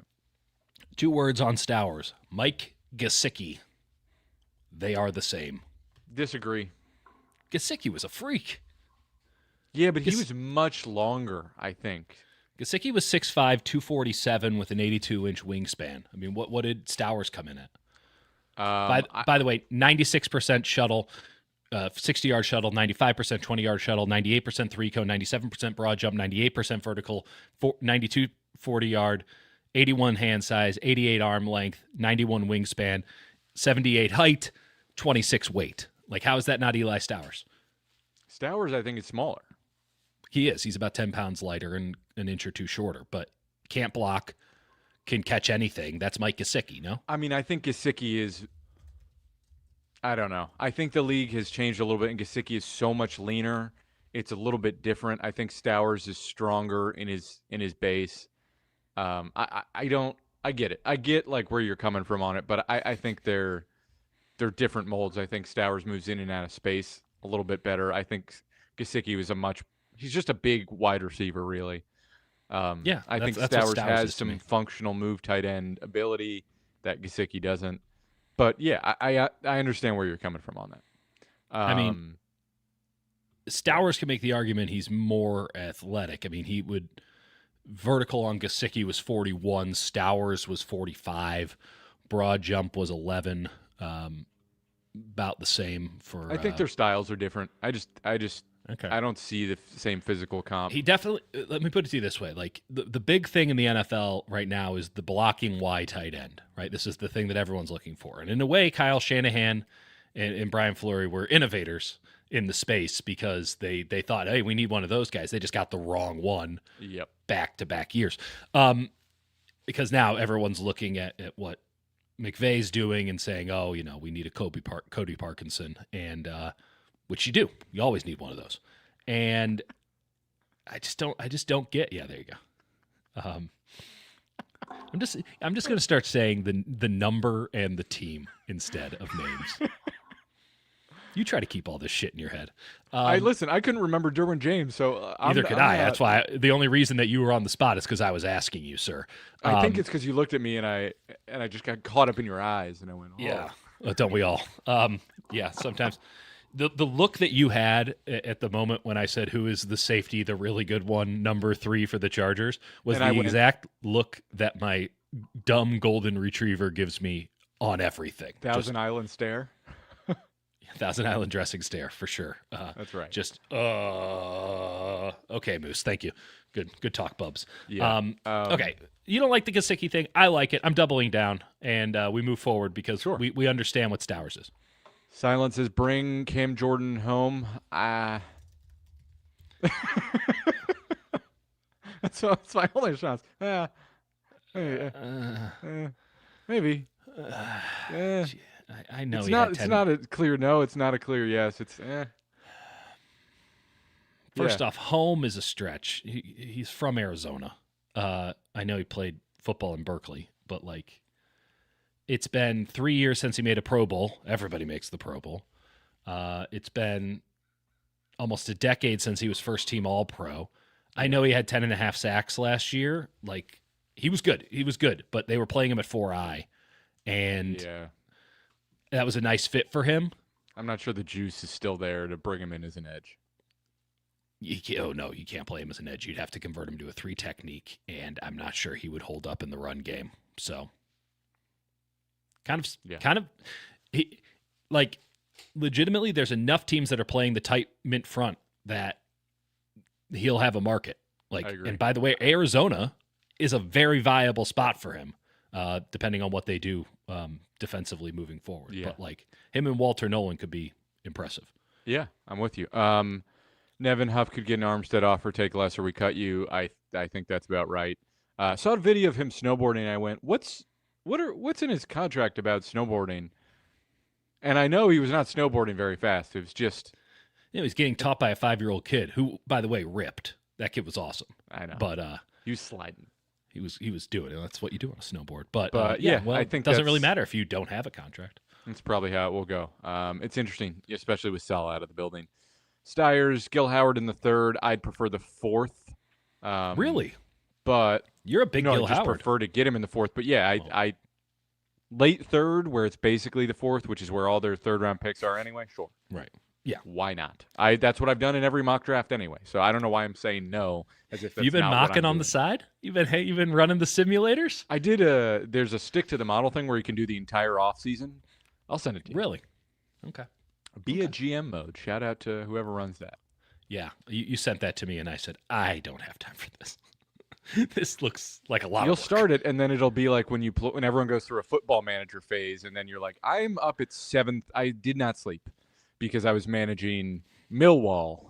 2 words on Stowers: Mike Gesicki. They are the same. Disagree. Gesicki was a freak. Yeah, but he was much longer, I think. Gesicki was 6'5", 247 with an 82-inch wingspan. I mean, what did Stowers come in at? By the way, 96% shuttle, 60-yard shuttle, 95% 20-yard shuttle, 98% three-cone, 97% broad jump, 98% vertical, 92 40-yard, 81 hand size, 88 arm length, 91 wingspan, 78 height, 26 weight. Like, how is that not Eli Stowers? Stowers, I think, is smaller. He is. He's about 10 pounds lighter and an inch or two shorter, but can't block, can catch anything. That's Mike Gesicki, no? I mean, I think Gesicki is. I don't know. I think the league has changed a little bit, and Gesicki is so much leaner. It's a little bit different. I think Stowers is stronger in his base. I don't. I get it. I get like where you're coming from on it, but I think they're different molds. I think Stowers moves in and out of space a little bit better. I think Gesicki was he's just a big wide receiver, really. I think Stowers has some functional move tight end ability that Gesicki doesn't. But yeah, I understand where you're coming from on that. I mean, Stowers can make the argument he's more athletic. I mean, he would vertical on Gesicki was 41, Stowers was 45, broad jump was 11. About the same for. I think their styles are different. I just okay. I don't see the same physical comp. He definitely. Let me put it to you this way: like the big thing in the NFL right now is the blocking Y tight end. Right, this is the thing that everyone's looking for, and in a way, Kyle Shanahan and Brian Fleury were innovators in the space because they thought, hey, we need one of those guys. They just got the wrong one. Yep. Back-to-back years. Because now everyone's looking at what McVay's doing and saying, oh, we need a Cody Parkinson, and which you do. You always need one of those. And I just don't get. Yeah, there you go. I'm just going to start saying the number and the team instead of names. You try to keep all this shit in your head. I couldn't remember Derwin James, so neither could I. That's why the only reason that you were on the spot is because I was asking you, sir. I think it's because you looked at me and I just got caught up in your eyes, and I went, oh. Yeah, don't we all? Yeah, sometimes the look that you had at the moment when I said who is the safety, the really good one, number 3 for the Chargers, was the exact look that my dumb golden retriever gives me on everything. Thousand Island stare. Thousand Island dressing stare for sure. That's right. Just okay, Moose. Thank you. Good talk, Bubs. Yeah. Okay. You don't like the Gesicki thing. I like it. I'm doubling down, and we move forward because we understand what Stowers is. Silence says, bring Cam Jordan home. That's my only response. Maybe. I know it's not a clear no. It's not a clear yes. It's First off, home is a stretch. He's from Arizona. I know he played football in Berkeley, but like, it's been 3 years since he made a Pro Bowl. Everybody makes the Pro Bowl. It's been almost a decade since he was first team All-Pro. I know he had 10.5 sacks last year. Like, he was good, but they were playing him at 4I, and that was a nice fit for him. I'm not sure the juice is still there to bring him in as an edge. You can't play him as an edge. You'd have to convert him to a 3 technique, and I'm not sure he would hold up in the run game. So, legitimately, there's enough teams that are playing the tight mint front that he'll have a market. Like, and by the way, Arizona is a very viable spot for him, depending on what they do defensively moving forward. Yeah. But like, him and Walter Nolan could be impressive. Yeah, I'm with you. Nevin Huff could get an Armstead offer, take less, or we cut you. I think that's about right. Saw a video of him snowboarding, and I went, what's in his contract about snowboarding? And I know he was not snowboarding very fast. It was just, he was getting taught by a 5-year-old kid who, by the way, ripped. That kid was awesome. I know, but he was sliding. He was doing it. That's what you do on a snowboard. But well, I think it doesn't really matter if you don't have a contract. That's probably how it will go. It's interesting, especially with Sal out of the building. Stiers, Gil Howard in the 3rd. I'd prefer the 4th. Really? But you're a big Gil I just Howard. Prefer to get him in the 4th. But yeah, I late 3rd, where it's basically the 4th, which is where all their 3rd-round picks are anyway. Sure. Right. Yeah. Why not? That's what I've done in every mock draft anyway. So I don't know why I'm saying no. As if that's you've been not mocking what I'm on doing. The side. You've been running the simulators. I did there's a stick to the model thing where you can do the entire off season. I'll send it to you. Really? Okay. Be a GM mode. Shout out to whoever runs that. Yeah, you sent that to me, and I said, I don't have time for this. This looks like a lot. You'll of work. start it, and then it'll be like when everyone goes through a football manager phase, and then you're like, I'm up at 7th. I did not sleep because I was managing Millwall.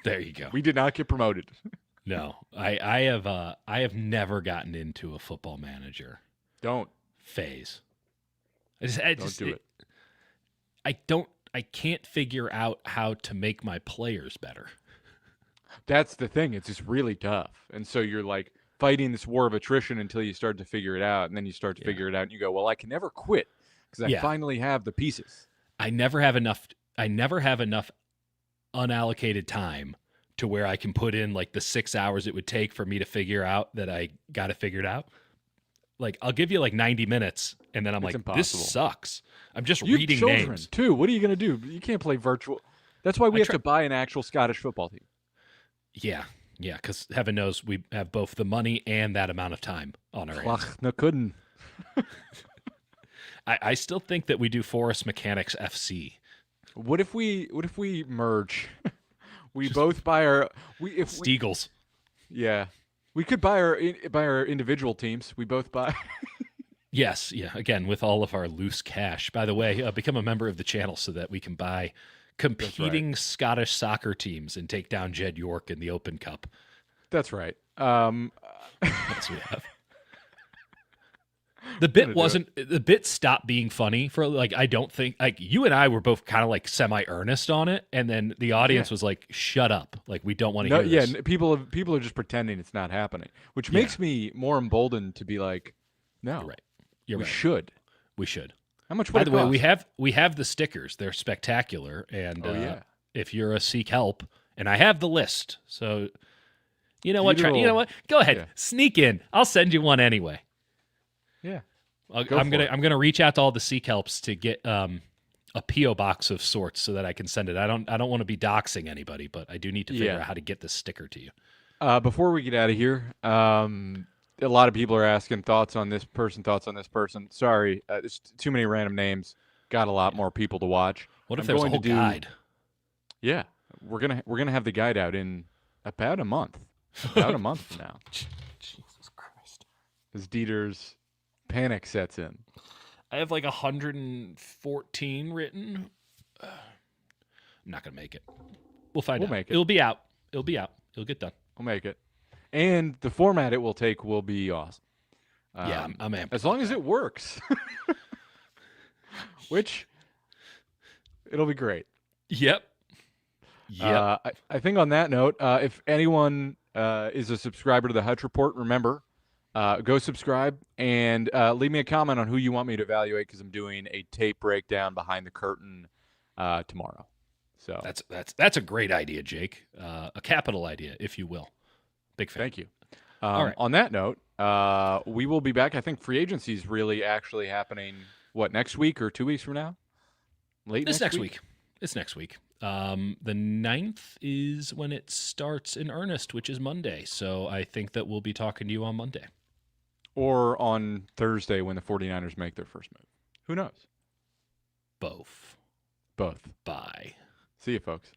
There you go. We did not get promoted. No, I have never gotten into a football manager Don't phase. don't do it. I can't figure out how to make my players better. That's the thing. It's just really tough. And so you're like fighting this war of attrition until you start to figure it out. And then you start to figure it out and you go, well, I can never quit because I Yeah. finally have the pieces. I never have enough unallocated time to where I can put in like the 6 hours it would take for me to figure out that I got it figured out. Like I'll give you like 90 minutes and then I'm It's like, impossible. this sucks. I'm just You have reading children names. too. What are you going to do? You can't play virtual. That's why we have to buy an actual Scottish football team. Yeah. Yeah. Because heaven knows we have both the money and that amount of time on our hands. No couldn't. I still think that we do Forest Mechanics FC. What if we merge? We both buy our Steagles. yeah. We could buy our individual teams. We both buy. Yes, yeah. Again, with all of our loose cash. By the way, become a member of the channel so that we can buy competing Scottish soccer teams and take down Jed York in the Open Cup. That's right. Yes, we have. The bit stopped being funny for like, I don't think, like, you and I were both kind of like semi-earnest on it, and then the audience was like, shut up, like, we don't want to hear this. Yeah, people are just pretending it's not happening, which makes me more emboldened to be like, no, You're right. You're we right. should. We should. How much would By it the way, cost? we have the stickers. They're spectacular, and yeah. if you're a Seek Help, and I have the list, so you know what? Either You know what? Go ahead, sneak in. I'll send you one anyway. Yeah. I'm gonna reach out to all the Seek Helps to get a PO box of sorts so that I can send it. I don't want to be doxing anybody, but I do need to figure out how to get this sticker to you. Before we get out of here, a lot of people are asking thoughts on this person. Sorry, there's too many random names. Got a lot more people to watch. What if there was a whole guide? Yeah, we're gonna have the guide out in about a month. About a month from now. Jesus Christ! As Dieter's panic sets in. I have like 114 written. I'm not gonna make it. We'll find out. Make it. It'll be out. It'll get done. We'll make it. And the format it will take will be awesome. Yeah, I'm amped. As long as it works. Which, it'll be great. Yep. I think on that note, if anyone is a subscriber to the Hutch Report, remember, go subscribe and leave me a comment on who you want me to evaluate because I'm doing a tape breakdown behind the curtain tomorrow. So that's a great idea, Jake. A capital idea, if you will. Big fan. Thank you. All right. On that note, we will be back. I think free agency is really actually happening, next week or 2 weeks from now? It's next week. It's next week. The 9th is when it starts in earnest, which is Monday. So I think that we'll be talking to you on Monday. Or on Thursday when the 49ers make their first move. Who knows? Both. Both. Bye. See you, folks.